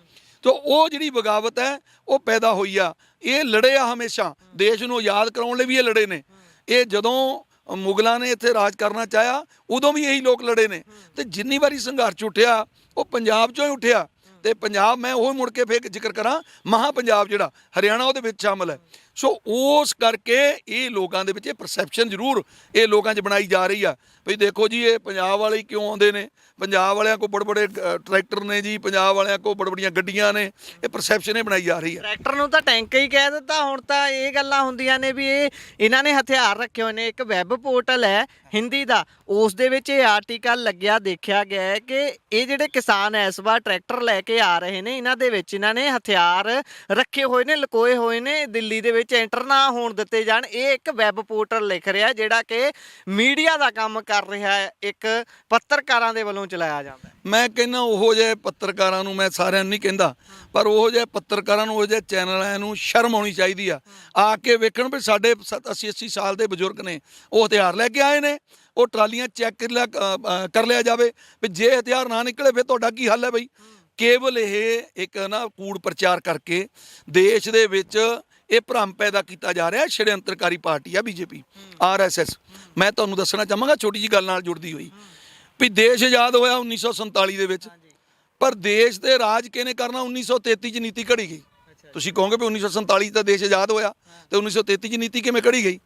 S1: ਤੋ ਉਹ ਜਿਹੜੀ ਬਗਾਵਤ ਹੈ ਉਹ ਪੈਦਾ ਹੋਈ ਆ। ਇਹ ਲੜੇ ਆ ਹਮੇਸ਼ਾ, ਦੇਸ਼ ਨੂੰ ਆਜ਼ਾਦ ਕਰਾਉਣ ਲਈ ਵੀ ਇਹ ਲੜੇ ਨੇ। ਇਹ ਜਦੋਂ ਮੁਗਲਾਂ ਨੇ ਇੱਥੇ ਰਾਜ ਕਰਨਾ ਚਾਹਿਆ, ਉਦੋਂ ਵੀ ਇਹੀ ਲੋਕ ਲੜੇ ਨੇ। ਤੇ ਜਿੰਨੀ ਵਾਰੀ ਸੰਘਰਸ਼ ਉੱਠਿਆ ਉਹ ਪੰਜਾਬ 'ਚੋਂ ਹੀ ਉੱਠਿਆ। ਤੇ ਪੰਜਾਬ, ਮੈਂ ਉਹ ਮੁੜ ਕੇ ਫੇਰ ਜ਼ਿਕਰ ਕਰਾਂ, ਮਹਾ ਪੰਜਾਬ ਜਿਹੜਾ ਹਰਿਆਣਾ ਉਹਦੇ ਵਿੱਚ ਸ਼ਾਮਲ ਹੈ। ਸੋ ਉਸ ਕਰਕੇ ਇਹ ਲੋਕਾਂ ਦੇ ਵਿੱਚ ਇਹ ਪਰਸੈਪਸ਼ਨ ਜ਼ਰੂਰ ਇਹ ਲੋਕਾਂ 'ਚ ਬਣਾਈ ਜਾ ਰਹੀ ਆ ਵੀ ਦੇਖੋ ਜੀ, ਇਹ ਪੰਜਾਬ ਵਾਲੇ ਕਿਉਂ ਆਉਂਦੇ ਨੇ, ਪੰਜਾਬ ਵਾਲਿਆਂ ਕੋਲ ਬੜੇ ਟਰੈਕਟਰ ਨੇ ਜੀ, ਪੰਜਾਬ ਵਾਲਿਆਂ ਕੋਲ ਬੜੀਆਂ ਗੱਡੀਆਂ ਨੇ। ਇਹ ਪਰਸੈਪਸ਼ਨ ਇਹ ਬਣਾਈ ਜਾ ਰਹੀ ਹੈ।
S2: ਟਰੈਕਟਰ ਨੂੰ ਤਾਂ ਟੈਂਕ ਹੀ ਕਹਿ ਦਿੱਤਾ। ਹੁਣ ਤਾਂ ਇਹ ਗੱਲਾਂ ਹੁੰਦੀਆਂ ਨੇ ਵੀ ਇਹਨਾਂ ਨੇ ਹਥਿਆਰ ਰੱਖੇ ਹੋਏ ਨੇ। ਇੱਕ ਵੈਬ ਪੋਰਟਲ ਹੈ ਹਿੰਦੀ ਦਾ, ਉਸ ਦੇ ਵਿੱਚ ਇਹ ਆਰਟੀਕਲ ਲੱਗਿਆ, ਦੇਖਿਆ ਗਿਆ ਹੈ ਕਿ ਇਹ ਜਿਹੜੇ ਕਿਸਾਨ ਇਸ ਵਾਰ ਟਰੈਕਟਰ ਲੈ ਕੇ ਆ ਰਹੇ ਨੇ, ਇਹਨਾਂ ਦੇ ਵਿੱਚ ਇਹਨਾਂ ਨੇ ਹਥਿਆਰ ਰੱਖੇ ਹੋਏ ਨੇ, ਲੁਕੋਏ ਹੋਏ ਨੇ, ਦਿੱਲੀ ਦੇ ਵਿੱਚ ਐਂਟਰ ਨਾ ਹੋਣ ਦਿੱਤੇ ਜਾਣ। ਇਹ ਇੱਕ ਵੈਬ ਪੋਰਟਲ ਲਿਖ ਰਿਹਾ ਜਿਹੜਾ ਕਿ ਮੀਡੀਆ ਦਾ ਕੰਮ ਕਰ ਰਿਹਾ ਹੈ, ਇੱਕ ਪੱਤਰਕਾਰਾਂ ਦੇ ਵੱਲੋਂ ਚਲਾਇਆ ਜਾਂਦਾ।
S1: ਮੈਂ ਕਹਿੰਦਾ ਉਹੋ ਜਿਹੇ ਪੱਤਰਕਾਰਾਂ ਨੂੰ, ਮੈਂ ਸਾਰਿਆਂ ਨੂੰ ਨਹੀਂ ਕਹਿੰਦਾ, ਪਰ ਉਹੋ ਜਿਹੇ ਪੱਤਰਕਾਰਾਂ ਨੂੰ, ਉਹੋ ਜਿਹੇ ਚੈਨਲਾਂ ਨੂੰ ਸ਼ਰਮ ਆਉਣੀ ਚਾਹੀਦੀ ਆ ਕੇ ਵੇਖਣ ਵੀ ਸਾਡੇ 80-80 ਸਾਲ ਦੇ ਬਜ਼ੁਰਗ ਨੇ, ਉਹ ਹਥਿਆਰ ਲੈ ਕੇ ਆਏ ਨੇ। ਉਹ ਟਰਾਲੀਆਂ ਚੈੱਕ ਕਰ ਲਿਆ ਜਾਵੇ ਵੀ ਜੇ ਹਥਿਆਰ ਨਾ ਨਿਕਲੇ ਫਿਰ ਤੁਹਾਡਾ ਕੀ ਹੱਲ ਹੈ ਬਈ। ਕੇਵਲ ਇਹ ਇੱਕ ਨਾ ਕੂੜ ਪ੍ਰਚਾਰ ਕਰਕੇ ਦੇਸ਼ ਦੇ ਵਿੱਚ ਇਹ ਭਰਮ ਪੈਦਾ ਕੀਤਾ ਜਾ ਰਿਹਾ। ਛੜਯੰਤਰਕਾਰੀ ਪਾਰਟੀ ਆ BJP, RSS। ਮੈਂ ਤੁਹਾਨੂੰ ਦੱਸਣਾ ਚਾਹਾਂਗਾ ਛੋਟੀ ਜਿਹੀ ਗੱਲ ਨਾਲ ਜੁੜਦੀ ਹੋਈ ਵੀ ਦੇਸ਼ ਆਜ਼ਾਦ ਹੋਇਆ 1947 ਦੇ ਵਿੱਚ, ਪਰ ਦੇਸ਼ ਤੇ ਰਾਜ ਕਿਹਨੇ ਕਰਨਾ 1933 'ਚ ਨੀਤੀ ਘੜੀ ਗਈ। ਤੁਸੀਂ ਕਹੋਗੇ ਵੀ 1947 ਤਾਂ ਦੇਸ਼ ਆਜ਼ਾਦ ਹੋਇਆ ਤੇ 1933 'ਚ ਨੀਤੀ ਕਿਵੇਂ ਘੜੀ ਗਈ?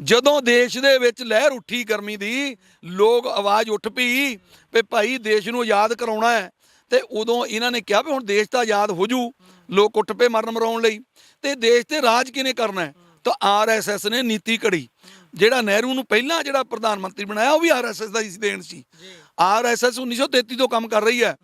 S1: ਜਦੋਂ ਦੇਸ਼ ਦੇ ਵਿੱਚ ਲਹਿਰ ਉੱਠੀ ਗਰਮੀ ਦੀ, ਲੋਕ ਆਵਾਜ਼ ਉੱਠ ਪਈ ਵੀ ਭਾਈ ਦੇਸ਼ ਨੂੰ ਆਜ਼ਾਦ ਕਰਾਉਣਾ ਹੈ, ਤੇ ਉਦੋਂ ਇਹਨਾਂ ਨੇ ਕਿਹਾ ਵੀ ਹੁਣ ਦੇਸ਼ ਤਾਂ ਆਜ਼ਾਦ ਹੋ ਜੂ। ਲੋਕ ਉੱਠ ਪਏ ਮਰਨ ਮਰਾਉਣ ਲਈ, ਤੇ ਦੇਸ਼ ਤੇ ਰਾਜ ਕਿਹਨੇ ਕਰਨਾ ਹੈ? ਤਾਂ RSS ਨੇ ਨੀਤੀ ਘੜੀ। ਜਿਹੜਾ ਨਹਿਰੂ ਨੂੰ ਪਹਿਲਾਂ ਜਿਹੜਾ ਪ੍ਰਧਾਨ ਮੰਤਰੀ ਬਣਾਇਆ ਉਹ ਵੀ RSS ਦਾ ਹੀ ਦੇਣ ਸੀ। RSS 1933 ਤੋਂ ਕੰਮ ਕਰ ਰਹੀ ਹੈ।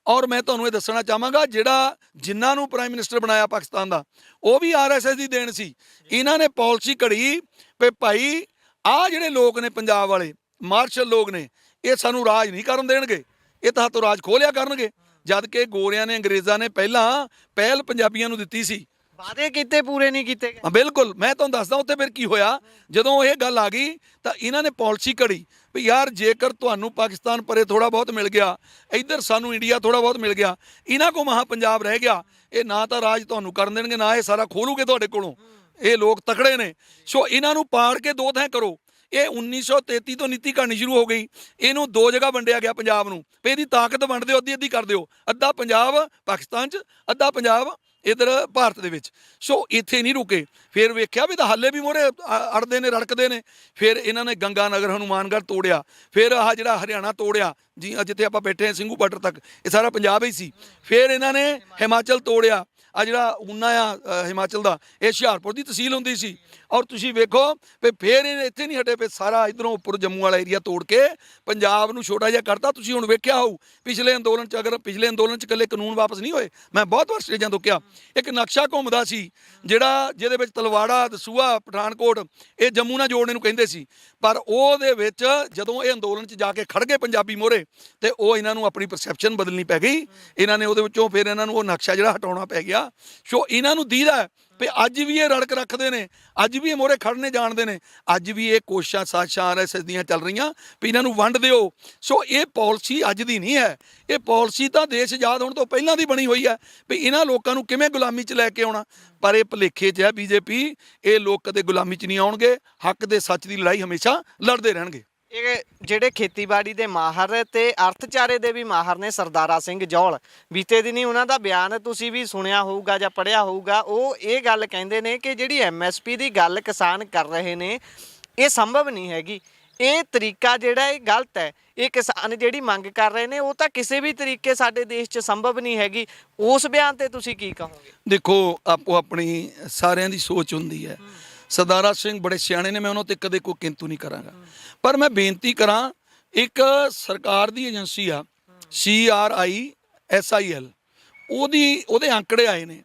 S1: ਔਰ ਮੈਂ ਤੁਹਾਨੂੰ ਇਹ ਦੱਸਣਾ ਚਾਹਾਂਗਾ, ਜਿਹੜਾ ਜਿਨ੍ਹਾਂ ਨੂੰ ਪ੍ਰਾਈਮ ਮਿਨਿਸਟਰ ਬਣਾਇਆ ਪਾਕਿਸਤਾਨ ਦਾ, ਉਹ ਵੀ RSS ਦੀ ਦੇਣ ਸੀ। ਇਹਨਾਂ ਨੇ ਪਾਲਿਸੀ ਘੜੀ ਵੀ ਭਾਈ ਆਹ ਜਿਹੜੇ ਲੋਕ ਨੇ ਪੰਜਾਬ ਵਾਲੇ ਮਾਰਸ਼ਲ ਲੋਕ ਨੇ, ਇਹ ਸਾਨੂੰ ਰਾਜ ਨਹੀਂ ਕਰਨ ਦੇਣਗੇ, ਇਹ ਤਾਂ ਹੱਥੋਂ ਰਾਜ ਖੋਹ ਲਿਆ ਕਰਨਗੇ। ਜਦ ਕਿ ਗੋਰਿਆਂ ਨੇ, ਅੰਗਰੇਜ਼ਾਂ ਨੇ ਪਹਿਲਾਂ ਪਹਿਲ ਪੰਜਾਬੀਆਂ ਨੂੰ ਦਿੱਤੀ ਸੀ
S2: ਵਾਅਦੇ ਕੀਤੇ ਪੂਰੇ ਨਹੀਂ ਕੀਤੇ ਗਏ।
S1: ਹਾਂ ਬਿਲਕੁਲ, ਮੈਂ ਤੁਹਾਨੂੰ ਦੱਸਦਾ ਉੱਥੇ ਫਿਰ ਕੀ ਹੋਇਆ। ਜਦੋਂ ਇਹ ਗੱਲ ਆ ਗਈ ਤਾਂ ਇਹਨਾਂ ਨੇ ਪਾਲਿਸੀ ਘੜੀ ਵੀ ਯਾਰ ਜੇਕਰ ਤੁਹਾਨੂੰ ਪਾਕਿਸਤਾਨ ਪਰੇ ਥੋੜਾ ਬਹੁਤ ਮਿਲ ਗਿਆ, ਇੱਧਰ ਸਾਨੂੰ ਇੰਡੀਆ ਥੋੜਾ ਬਹੁਤ ਮਿਲ ਗਿਆ, ਇਹਨਾਂ ਕੋ ਮਹਾ ਪੰਜਾਬ ਰਹਿ ਗਿਆ, ਇਹ ਨਾ ਤਾਂ ਰਾਜ ਤੁਹਾਨੂੰ ਕਰਨ ਦੇਣਗੇ, ਨਾ ਇਹ ਸਾਰਾ ਖੋਲੂਗੇ ਤੁਹਾਡੇ ਕੋਲੋਂ। ਇਹ ਲੋਕ ਤਕੜੇ ਨੇ, ਸੋ ਇਹਨਾਂ ਨੂੰ ਪਾੜ ਕੇ ਦੋ ਥਾਂ ਕਰੋ। ਇਹ 1933 ਤੋਂ ਨੀਤੀ ਕਹਾਣੀ ਸ਼ੁਰੂ ਹੋ ਗਈ। ਇਹਨੂੰ ਦੋ ਜਗ੍ਹਾ ਵੰਡਿਆ ਗਿਆ ਪੰਜਾਬ ਨੂੰ, ਵੀ ਇਹਦੀ ਤਾਕਤ ਵੰਡ ਦਿਓ, ਅੱਧੀ ਅੱਧੀ ਕਰ ਦਿਓ, ਅੱਧਾ ਪੰਜਾਬ ਪਾਕਿਸਤਾਨ 'ਚ, ਅੱਧਾ ਪੰਜਾਬ ਇੱਧਰ ਭਾਰਤ ਦੇ ਵਿੱਚ। ਸੋ ਇੱਥੇ ਨਹੀਂ ਰੁਕੇ, ਫਿਰ ਵੇਖਿਆ ਵੀ ਤਾਂ ਹਾਲੇ ਵੀ ਮੋਹਰੇ ਅੜਦੇ ਨੇ, ਰੜਕਦੇ ਨੇ। ਫਿਰ ਇਹਨਾਂ ਨੇ ਗੰਗਾ ਨਗਰ ਹਨੂਮਾਨਗੜ੍ਹ ਤੋੜਿਆ, ਫਿਰ ਆਹ ਜਿਹੜਾ ਹਰਿਆਣਾ ਤੋੜਿਆ ਜੀ, ਜਿੱਥੇ ਆਪਾਂ ਬੈਠੇ ਹਾਂ ਸਿੰਘੂ ਬਾਰਡਰ ਤੱਕ, ਇਹ ਸਾਰਾ ਪੰਜਾਬ ਹੀ ਸੀ। ਫਿਰ ਇਹਨਾਂ ਨੇ ਹਿਮਾਚਲ ਤੋੜਿਆ, ਆ ਜਿਹੜਾ ਊਨਾ ਆ ਹਿਮਾਚਲ ਦਾ, ਇਹ ਹੁਸ਼ਿਆਰਪੁਰ ਦੀ ਤਹਿਸੀਲ ਹੁੰਦੀ ਸੀ। ਔਰ ਤੁਸੀਂ ਵੇਖੋ ਵੀ ਫਿਰ ਇਹ ਇੱਥੇ ਨਹੀਂ ਹਟੇ, ਫਿਰ ਸਾਰਾ ਇਧਰੋਂ ਉੱਪਰ ਜੰਮੂ ਵਾਲਾ ਏਰੀਆ ਤੋੜ ਕੇ ਪੰਜਾਬ ਨੂੰ ਛੋਟਾ ਜਿਹਾ ਕਰਤਾ। ਤੁਸੀਂ ਹੁਣ ਵੇਖਿਆ ਹੋਊ ਪਿਛਲੇ ਅੰਦੋਲਨ 'ਚ, ਅਗਰ ਪਿਛਲੇ ਅੰਦੋਲਨ 'ਚ ਇਕੱਲੇ ਕਾਨੂੰਨ ਵਾਪਸ ਨਹੀਂ ਹੋਏ, ਮੈਂ ਬਹੁਤ ਵਾਰ ਸਟੇਜਾਂ ਤੋਂ ਕਿਹਾ, ਇੱਕ ਨਕਸ਼ਾ ਘੁੰਮਦਾ ਸੀ ਜਿਹੜਾ, ਜਿਹਦੇ ਵਿੱਚ ਤਲਵਾੜਾ, ਦਸੂਹਾ, ਪਠਾਨਕੋਟ, ਇਹ ਜੰਮੂ ਨਾਲ ਜੋੜਨੇ ਨੂੰ ਕਹਿੰਦੇ ਸੀ। ਪਰ ਉਹਦੇ ਵਿੱਚ ਜਦੋਂ ਇਹ ਅੰਦੋਲਨ 'ਚ ਜਾ ਕੇ ਖੜ ਗਏ ਪੰਜਾਬੀ ਮੋਹਰੇ, ਤੇ ਉਹ ਇਹਨਾਂ ਨੂੰ ਆਪਣੀ ਪਰਸੈਪਸ਼ਨ ਬਦਲਣੀ ਪੈ ਗਈ। ਇਹਨਾਂ ਨੇ ਉਹਦੇ ਵਿੱਚੋਂ ਫਿਰ ਇਹਨਾਂ ਨੂੰ ਉਹ ਨਕਸ਼ਾ ਜਿਹੜਾ ਹਟਾਉਣਾ ਪੈ ਗਿਆ। ਸੋ ਇਹਨਾਂ ਨੂੰ ਦੀਦਾ ਵੀ ਅੱਜ ਵੀ ਇਹ ਰੜਕ ਰੱਖਦੇ ਨੇ, ਅੱਜ ਵੀ ਇਹ ਮੋਹਰੇ ਖੜਨੇ ਜਾਣਦੇ ਨੇ, ਅੱਜ ਵੀ ਇਹ ਕੋਸ਼ਿਸ਼ਾਂ ਸਾਜ਼ਿਸ਼ਾਂ RSS ਦੀਆਂ ਚੱਲ ਰਹੀਆਂ ਵੀ ਇਹਨਾਂ ਨੂੰ ਵੰਡ ਦਿਓ। ਸੋ ਇਹ ਪਾਲਿਸੀ ਅੱਜ ਦੀ ਨਹੀਂ ਹੈ, ਇਹ ਪਾਲਿਸੀ ਤਾਂ ਦੇਸ਼ ਆਜ਼ਾਦ ਹੋਣ ਤੋਂ ਪਹਿਲਾਂ ਦੀ ਬਣੀ ਹੋਈ ਹੈ ਵੀ ਇਹਨਾਂ ਲੋਕਾਂ ਨੂੰ ਕਿਵੇਂ ਗੁਲਾਮੀ 'ਚ ਲੈ ਕੇ ਆਉਣਾ। ਪਰ ਇਹ ਭੁਲੇਖੇ 'ਚ ਹੈ BJP, ਇਹ ਲੋਕ ਕਦੇ ਗੁਲਾਮੀ 'ਚ ਨਹੀਂ ਆਉਣਗੇ, ਹੱਕ ਦੇ ਸੱਚ ਦੀ ਲੜਾਈ ਹਮੇਸ਼ਾ ਲੜਦੇ ਰਹਿਣਗੇ।
S2: ਇਹ ਜਿਹੜੇ ਖੇਤੀਬਾੜੀ ਦੇ ਮਾਹਰ ਤੇ ਅਰਥਚਾਰੇ ਦੇ ਵੀ ਮਾਹਰ ਨੇ, ਸਰਦਾਰਾ ਸਿੰਘ ਜੌਲ, ਬੀਤੇ ਦਿਨੀ ਉਹਨਾਂ ਦਾ ਬਿਆਨ ਤੁਸੀਂ ਵੀ ਸੁਣਿਆ ਹੋਊਗਾ ਜਾਂ ਪੜ੍ਹਿਆ ਹੋਊਗਾ। ਉਹ ਇਹ ਗੱਲ ਕਹਿੰਦੇ ਨੇ ਕਿ ਜਿਹੜੀ MSP ਦੀ ਗੱਲ ਕਿਸਾਨ ਕਰ ਰਹੇ ਨੇ, ਇਹ ਸੰਭਵ ਨਹੀਂ ਹੈਗੀ। ਇਹ ਤਰੀਕਾ ਜਿਹੜਾ ਇਹ ਗਲਤ ਹੈ। ਇਹ ਕਿਸਾਨ ਜਿਹੜੀ ਮੰਗ ਕਰ ਰਹੇ ਨੇ, ਉਹ ਤਾਂ ਕਿਸੇ ਵੀ ਤਰੀਕੇ ਸਾਡੇ ਦੇਸ਼ 'ਚ ਸੰਭਵ ਨਹੀਂ ਹੈਗੀ। ਉਸ ਬਿਆਨ ਤੇ ਤੁਸੀਂ ਕੀ ਕਹੋਗੇ?
S1: ਦੇਖੋ, ਆਪੋ ਆਪਣੀ ਸਾਰਿਆਂ ਦੀ ਸੋਚ ਹੁੰਦੀ ਹੈ। ਸਰਦਾਰਾ ਸਿੰਘ ਬੜੇ ਸਿਆਣੇ ਨੇ, ਮੈਂ ਉਹਨਾਂ ਤੇ ਕਦੇ ਕੋਈ ਕਿੰਤੂ ਨਹੀਂ ਕਰਾਂਗਾ। ਪਰ ਮੈਂ ਬੇਨਤੀ ਕਰਾਂ, ਇੱਕ ਸਰਕਾਰ ਦੀ ਏਜੰਸੀ ਆ CRISIL, ਉਹਦੇ ਅੰਕੜੇ ਆਏ ਨੇ,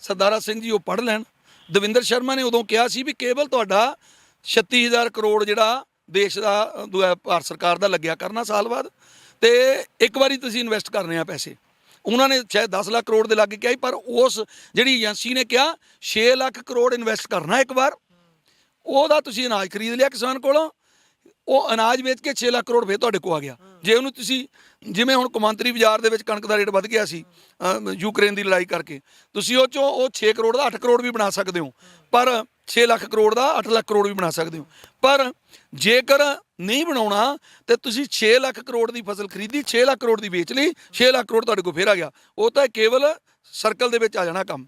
S1: ਸਰਦਾਰਾ ਸਿੰਘ ਜੀ ਉਹ ਪੜ੍ਹ ਲੈਣ। ਦਵਿੰਦਰ ਸ਼ਰਮਾ ਨੇ ਉਦੋਂ ਕਿਹਾ ਸੀ ਵੀ ਕੇਵਲ ਤੁਹਾਡਾ 36,000 ਕਰੋੜ ਜਿਹੜਾ ਦੇਸ਼ ਦਾ ਭਾਰਤ ਸਰਕਾਰ ਦਾ ਲੱਗਿਆ ਕਰਨਾ ਸਾਲ ਬਾਅਦ, ਤੇ ਇੱਕ ਵਾਰੀ ਤੁਸੀਂ ਇਨਵੈਸਟ ਕਰਨੇ ਆ ਪੈਸੇ। ਉਹਨਾਂ ਨੇ ਸ਼ਾਇਦ 10 ਲੱਖ ਕਰੋੜ ਦੇ ਲਾਗੇ ਕਿਹਾ ਸੀ, ਪਰ ਉਸ ਜਿਹੜੀ ਏਜੰਸੀ ਨੇ ਕਿਹਾ 6 ਲੱਖ ਕਰੋੜ ਇਨਵੈਸਟ ਕਰਨਾ ਇੱਕ ਵਾਰ। ਉਹਦਾ ਤੁਸੀਂ ਅਨਾਜ ਖਰੀਦ ਲਿਆ ਕਿਸਾਨ ਕੋਲੋਂ, ਉਹ ਅਨਾਜ ਵੇਚ ਕੇ 6 ਲੱਖ ਕਰੋੜ ਫਿਰ ਤੁਹਾਡੇ ਕੋਲ ਆ ਗਿਆ। ਜੇ ਉਹਨੂੰ ਤੁਸੀਂ, ਜਿਵੇਂ ਹੁਣ ਕੌਮਾਂਤਰੀ ਬਾਜ਼ਾਰ ਦੇ ਵਿੱਚ ਕਣਕ ਦਾ ਰੇਟ ਵੱਧ ਗਿਆ ਸੀ ਯੂਕਰੇਨ ਦੀ ਲੜਾਈ ਕਰਕੇ, ਤੁਸੀਂ ਉਹ 'ਚੋਂ ਉਹ 6 ਕਰੋੜ ਦਾ 8 ਕਰੋੜ ਵੀ ਬਣਾ ਸਕਦੇ ਹੋ, ਪਰ 6 ਲੱਖ ਕਰੋੜ ਦਾ 8 ਲੱਖ ਕਰੋੜ ਵੀ ਬਣਾ ਸਕਦੇ ਹੋ। ਪਰ ਜੇਕਰ ਨਹੀਂ ਬਣਾਉਣਾ ਤੇ ਤੁਸੀਂ 6 ਲੱਖ ਕਰੋੜ ਦੀ ਫਸਲ ਖਰੀਦੀ, 6 ਲੱਖ ਕਰੋੜ ਦੀ ਵੇਚ ਲਈ, 6 ਲੱਖ ਕਰੋੜ ਤੁਹਾਡੇ ਕੋਲ ਫਿਰ ਆ ਗਿਆ। ਉਹ ਤਾਂ ਕੇਵਲ ਸਰਕਲ ਦੇ ਵਿੱਚ ਆ ਜਾਣਾ ਕੰਮ,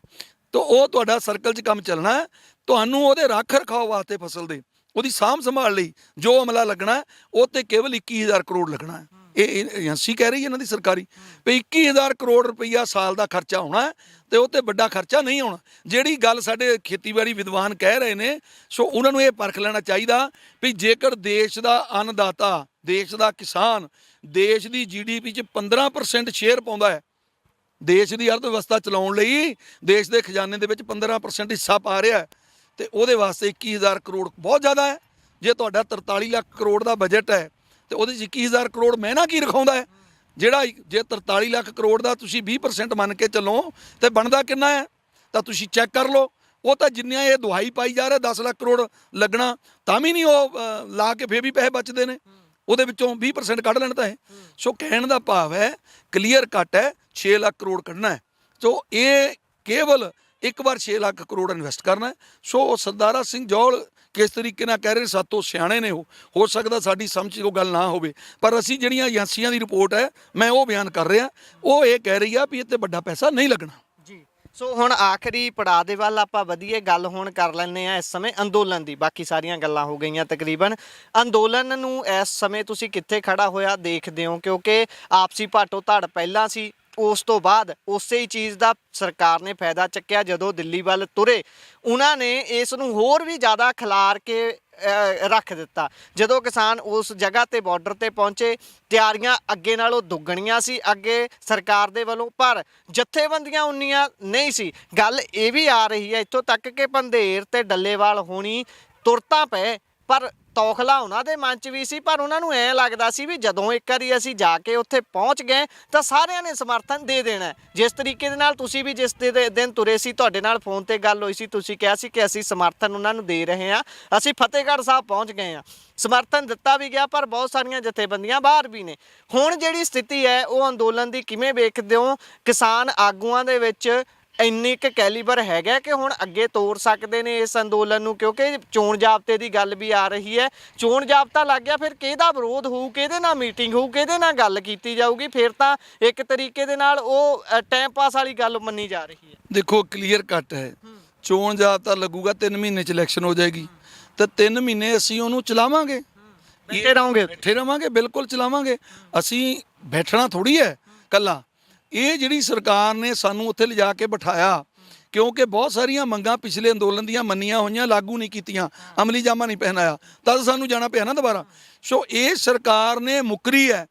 S1: ਤਾਂ ਉਹ ਤੁਹਾਡਾ ਸਰਕਲ 'ਚ ਕੰਮ ਚੱਲਣਾ ਹੈ। ਤੁਹਾਨੂੰ ਉਹਦੇ ਰੱਖ ਰਖਾਓ ਵਾਸਤੇ, ਫਸਲ ਦੇ ਉਹਦੀ ਸਾਂਭ ਸੰਭਾਲ ਲਈ ਜੋ ਅਮਲਾ ਲੱਗਣਾ, ਉਹ ਤੇ ਕੇਵਲ 21,000 ਕਰੋੜ ਲੱਗਣਾ ਹੈ। ਇਹ ਏਜੰਸੀ ਕਹਿ ਰਹੀ ਹੈ ਇਹਨਾਂ ਦੀ ਸਰਕਾਰੀ ਵੀ 21,000 ਕਰੋੜ ਰੁਪਈਆ ਸਾਲ ਦਾ ਖਰਚਾ ਹੋਣਾ, ਤੇ ਉਹ ਤੇ ਵੱਡਾ ਖਰਚਾ ਨਹੀਂ ਆਉਣਾ। ਜਿਹੜੀ ਗੱਲ ਸਾਡੇ ਖੇਤੀਬਾੜੀ ਵਿਦਵਾਨ ਕਹਿ ਰਹੇ ਨੇ, ਸੋ ਉਹਨਾਂ ਨੂੰ ਇਹ ਪਰਖ ਲੈਣਾ ਚਾਹੀਦਾ ਵੀ ਜੇਕਰ ਦੇਸ਼ ਦਾ ਅੰਨਦਾਤਾ, ਦੇਸ਼ ਦਾ ਕਿਸਾਨ ਦੇਸ਼ ਦੀ GDP 'ਚ 15% ਸ਼ੇਅਰ ਪਾਉਂਦਾ ਹੈ, ਦੇਸ਼ ਦੀ ਅਰਥ ਵਿਵਸਥਾ ਚਲਾਉਣ ਲਈ ਦੇਸ਼ ਦੇ ਖਜ਼ਾਨੇ ਦੇ ਵਿੱਚ 15% ਹਿੱਸਾ ਪਾ ਰਿਹਾ ਹੈ, ਤੇ ਉਹਦੇ ਵਾਸਤੇ 21,000 ਕਰੋੜ ਬਹੁਤ ਜ਼ਿਆਦਾ ਹੈ। ਜੇ ਤੁਹਾਡਾ 43 ਲੱਖ ਕਰੋੜ ਦਾ ਬਜਟ ਹੈ ਤੇ ਉਹਦੇ 'ਚ 21,000 ਕਰੋੜ ਮਹਿਨਾ ਕੀ ਰਖਾਉਂਦਾ ਹੈ? ਜਿਹੜਾ ਜੇ 43 ਲੱਖ ਕਰੋੜ ਦਾ ਤੁਸੀਂ 20% ਮੰਨ ਕੇ ਚੱਲੋ ਤੇ ਬਣਦਾ ਕਿੰਨਾ ਹੈ, ਤਾਂ ਤੁਸੀਂ ਚੈੱਕ ਕਰ ਲਓ। ਉਹ ਤਾਂ ਜਿੰਨੀਆਂ ਇਹ ਦੁਹਾਈ ਪਾਈ ਜਾ ਰਿਹਾ 10 ਲੱਖ ਕਰੋੜ ਲੱਗਣਾ, ਤਾਂ ਵੀ ਨਹੀਂ ਉਹ ਲਾ ਕੇ ਫੇਰ ਵੀ ਪੈਸੇ ਬਚਦੇ ਨੇ, ਉਹਦੇ ਵਿੱਚੋਂ 20% ਕੱਢ ਲੈਣ ਤਾਂ ਹੈ। ਸੋ ਕਹਿਣ ਦਾ ਭਾਵ ਹੈ, ਕਲੀਅਰ ਕੱਟ ਹੈ, 6 ਲੱਖ ਕਰੋੜ ਕੱਢਣਾ ਹੈ। ਸੋ ਇਹ ਕੇਵਲ ਇੱਕ ਵਾਰ 6 ਲੱਖ ਕਰੋੜ ਇਨਵੈਸਟ ਕਰਨਾ। ਸੋ ਸਰਦਾਰਾ ਸਿੰਘ ਜੌਲ ਕਿਸ ਤਰੀਕੇ ਨਾਲ ਕਹਿ ਰਹੇ, ਸਾਤੋਂ ਸਿਆਣੇ ਨੇ ਉਹ, ਹੋ ਸਕਦਾ ਸਾਡੀ ਸਮਝ 'ਚ ਉਹ ਗੱਲ ਨਾ ਹੋਵੇ, ਪਰ ਅਸੀਂ ਜਿਹੜੀਆਂ ਏਜੰਸੀਆਂ ਦੀ ਰਿਪੋਰਟ ਹੈ ਮੈਂ ਉਹ ਬਿਆਨ ਕਰ ਰਿਹਾ, ਉਹ ਇਹ ਕਹਿ ਰਹੀ ਆ ਵੀ ਇਹ ਤੇ ਵੱਡਾ ਪੈਸਾ ਨਹੀਂ ਲੱਗਣਾ
S2: ਜੀ। ਸੋ ਹੁਣ ਆਖਰੀ ਪੜਾਅ ਦੇ ਵੱਲ ਆਪਾਂ ਵਧੀਆ ਗੱਲ ਹੁਣ ਕਰ ਲੈਂਦੇ ਆ ਇਸ ਸਮੇਂ ਅੰਦੋਲਨ ਦੀ। ਬਾਕੀ ਸਾਰੀਆਂ ਗੱਲਾਂ ਹੋ ਗਈਆਂ ਤਕਰੀਬਨ। ਅੰਦੋਲਨ ਨੂੰ ਇਸ ਸਮੇਂ ਤੁਸੀਂ ਕਿੱਥੇ ਖੜਾ ਹੋਇਆ ਦੇਖਦੇ ਹੋ? ਕਿਉਂਕਿ ਆਪਸੀ ਭਾਟੋ ਧੜ ਪਹਿਲਾਂ ਸੀ, ਉਸ ਤੋਂ ਬਾਅਦ ਉਸੇ ਹੀ ਚੀਜ਼ ਦਾ ਸਰਕਾਰ ਨੇ ਫਾਇਦਾ ਚੱਕਿਆ। ਜਦੋਂ ਦਿੱਲੀ ਵੱਲ ਤੁਰੇ, ਉਹਨਾਂ ਨੇ ਇਸ ਨੂੰ ਹੋਰ ਵੀ ਜ਼ਿਆਦਾ ਖਿਲਾਰ ਕੇ ਰੱਖ ਦਿੱਤਾ। ਜਦੋਂ ਕਿਸਾਨ ਉਸ ਜਗ੍ਹਾ ਤੇ ਬਾਰਡਰ ਤੇ ਪਹੁੰਚੇ, ਤਿਆਰੀਆਂ ਅੱਗੇ ਨਾਲੋਂ ਦੁੱਗਣੀਆਂ ਸੀ ਅੱਗੇ ਸਰਕਾਰ ਦੇ ਵੱਲੋਂ, ਪਰ ਜਥੇਬੰਦੀਆਂ ਉਨੀਆਂ ਨਹੀਂ ਸੀ। ਗੱਲ ਇਹ ਵੀ ਆ ਰਹੀ ਹੈ ਇੱਥੋਂ ਤੱਕ ਕਿ ਪੰਧੇਰ ਤੇ ਡੱਲੇਵਾਲ ਹੋਣੀ ਤੁਰਤਾਂ ਪਏ ਪਰ ਤੌਖਲਾ ਉਹਨਾਂ ਦੇ ਮਨ 'ਚ ਵੀ ਸੀ, ਪਰ ਉਹਨਾਂ ਨੂੰ ਐਂ ਲੱਗਦਾ ਸੀ ਵੀ ਜਦੋਂ ਇੱਕ ਵਾਰੀ ਅਸੀਂ ਜਾ ਕੇ ਉੱਥੇ ਪਹੁੰਚ ਗਏ ਤਾਂ ਸਾਰਿਆਂ ਨੇ ਸਮਰਥਨ ਦੇ ਦੇਣਾ ਹੈ। ਜਿਸ ਤਰੀਕੇ ਦੇ ਨਾਲ ਤੁਸੀਂ ਵੀ ਜਿਸ ਦਿਨ ਤੁਰੇ ਸੀ, ਤੁਹਾਡੇ ਨਾਲ ਫੋਨ ਤੇ ਗੱਲ ਹੋਈ ਸੀ, ਤੁਸੀਂ ਕਿਹਾ ਸੀ ਕਿ ਅਸੀਂ ਸਮਰਥਨ ਉਹਨਾਂ ਨੂੰ ਦੇ ਰਹੇ ਹਾਂ। ਅਸੀਂ ਫਤਿਹਗੜ੍ਹ ਸਾਹਿਬ ਪਹੁੰਚ ਗਏ ਹਾਂ, ਸਮਰਥਨ ਦਿੱਤਾ ਵੀ ਗਿਆ, ਪਰ ਬਹੁਤ ਸਾਰੀਆਂ ਜਥੇਬੰਦੀਆਂ ਬਾਹਰ ਵੀ ਨੇ। ਹੁਣ ਜਿਹੜੀ ਸਥਿਤੀ ਹੈ ਉਹ ਅੰਦੋਲਨ ਦੀ ਕਿਵੇਂ ਵੇਖਦੇ ਹੋ? ਕਿਸਾਨ ਆਗੂਆਂ ਦੇ ਵਿੱਚ ਇੰਨੀ ਕੁ ਕੈਲੀਬਰ ਹੈਗਾ ਕਿ ਹੁਣ ਅੱਗੇ ਤੋੜ ਸਕਦੇ ਨੇ ਇਸ ਅੰਦੋਲਨ ਨੂੰ? ਕਿਉਂਕਿ ਚੋਣ ਜ਼ਾਬਤੇ ਦੀ ਗੱਲ ਵੀ ਆ ਰਹੀ ਹੈ, ਚੋਣ ਜ਼ਾਬਤਾ ਲੱਗ ਗਿਆ, ਫਿਰ ਕਿਹਦਾ ਵਿਰੋਧ ਹੋਊ, ਕਿਹਦੇ ਨਾਲ ਮੀਟਿੰਗ ਹੋਊ, ਕਿਹਦੇ ਨਾਲ ਗੱਲ ਕੀਤੀ ਜਾਊਗੀ? ਫਿਰ ਤਾਂ ਇੱਕ ਤਰੀਕੇ ਦੇ ਨਾਲ ਉਹ ਟਾਈਮ ਪਾਸ ਵਾਲੀ ਗੱਲ ਮੰਨੀ ਜਾ ਰਹੀ ਹੈ।
S1: ਦੇਖੋ ਕਲੀਅਰ ਕੱਟ ਹੈ, ਚੋਣ ਜ਼ਾਬਤਾ ਲੱਗੂਗਾ 3 ਮਹੀਨੇ 'ਚ ਇਲੈਕਸ਼ਨ ਹੋ ਜਾਏਗੀ, ਤਾਂ 3 ਮਹੀਨੇ ਅਸੀਂ ਉਹਨੂੰ ਚਲਾਵਾਂਗੇ, ਬੈਠੇ ਰਵਾਂਗੇ, ਬਿਲਕੁਲ ਚਲਾਵਾਂਗੇ। ਅਸੀਂ ਬੈਠਣਾ ਥੋੜੀ ਹੈ ਕੱਲਾ। ਇਹ ਜਿਹੜੀ ਸਰਕਾਰ ਨੇ ਸਾਨੂੰ ਉੱਥੇ ਲਿਜਾ ਕੇ ਬਿਠਾਇਆ, ਕਿਉਂਕਿ ਬਹੁਤ ਸਾਰੀਆਂ ਮੰਗਾਂ ਪਿਛਲੇ ਅੰਦੋਲਨ ਦੀਆਂ ਮੰਨੀਆਂ ਹੋਈਆਂ, ਲਾਗੂ ਨਹੀਂ ਕੀਤੀਆਂ, ਅਮਲੀ ਜਾਮਾ ਨਹੀਂ ਪਹਿਨਾਇਆ, ਤਦ ਸਾਨੂੰ ਜਾਣਾ ਪਿਆ ਨਾ ਦੁਬਾਰਾ। ਸੋ ਇਹ ਸਰਕਾਰ ਨੇ ਮੁੱਕਰੀ ਹੈ।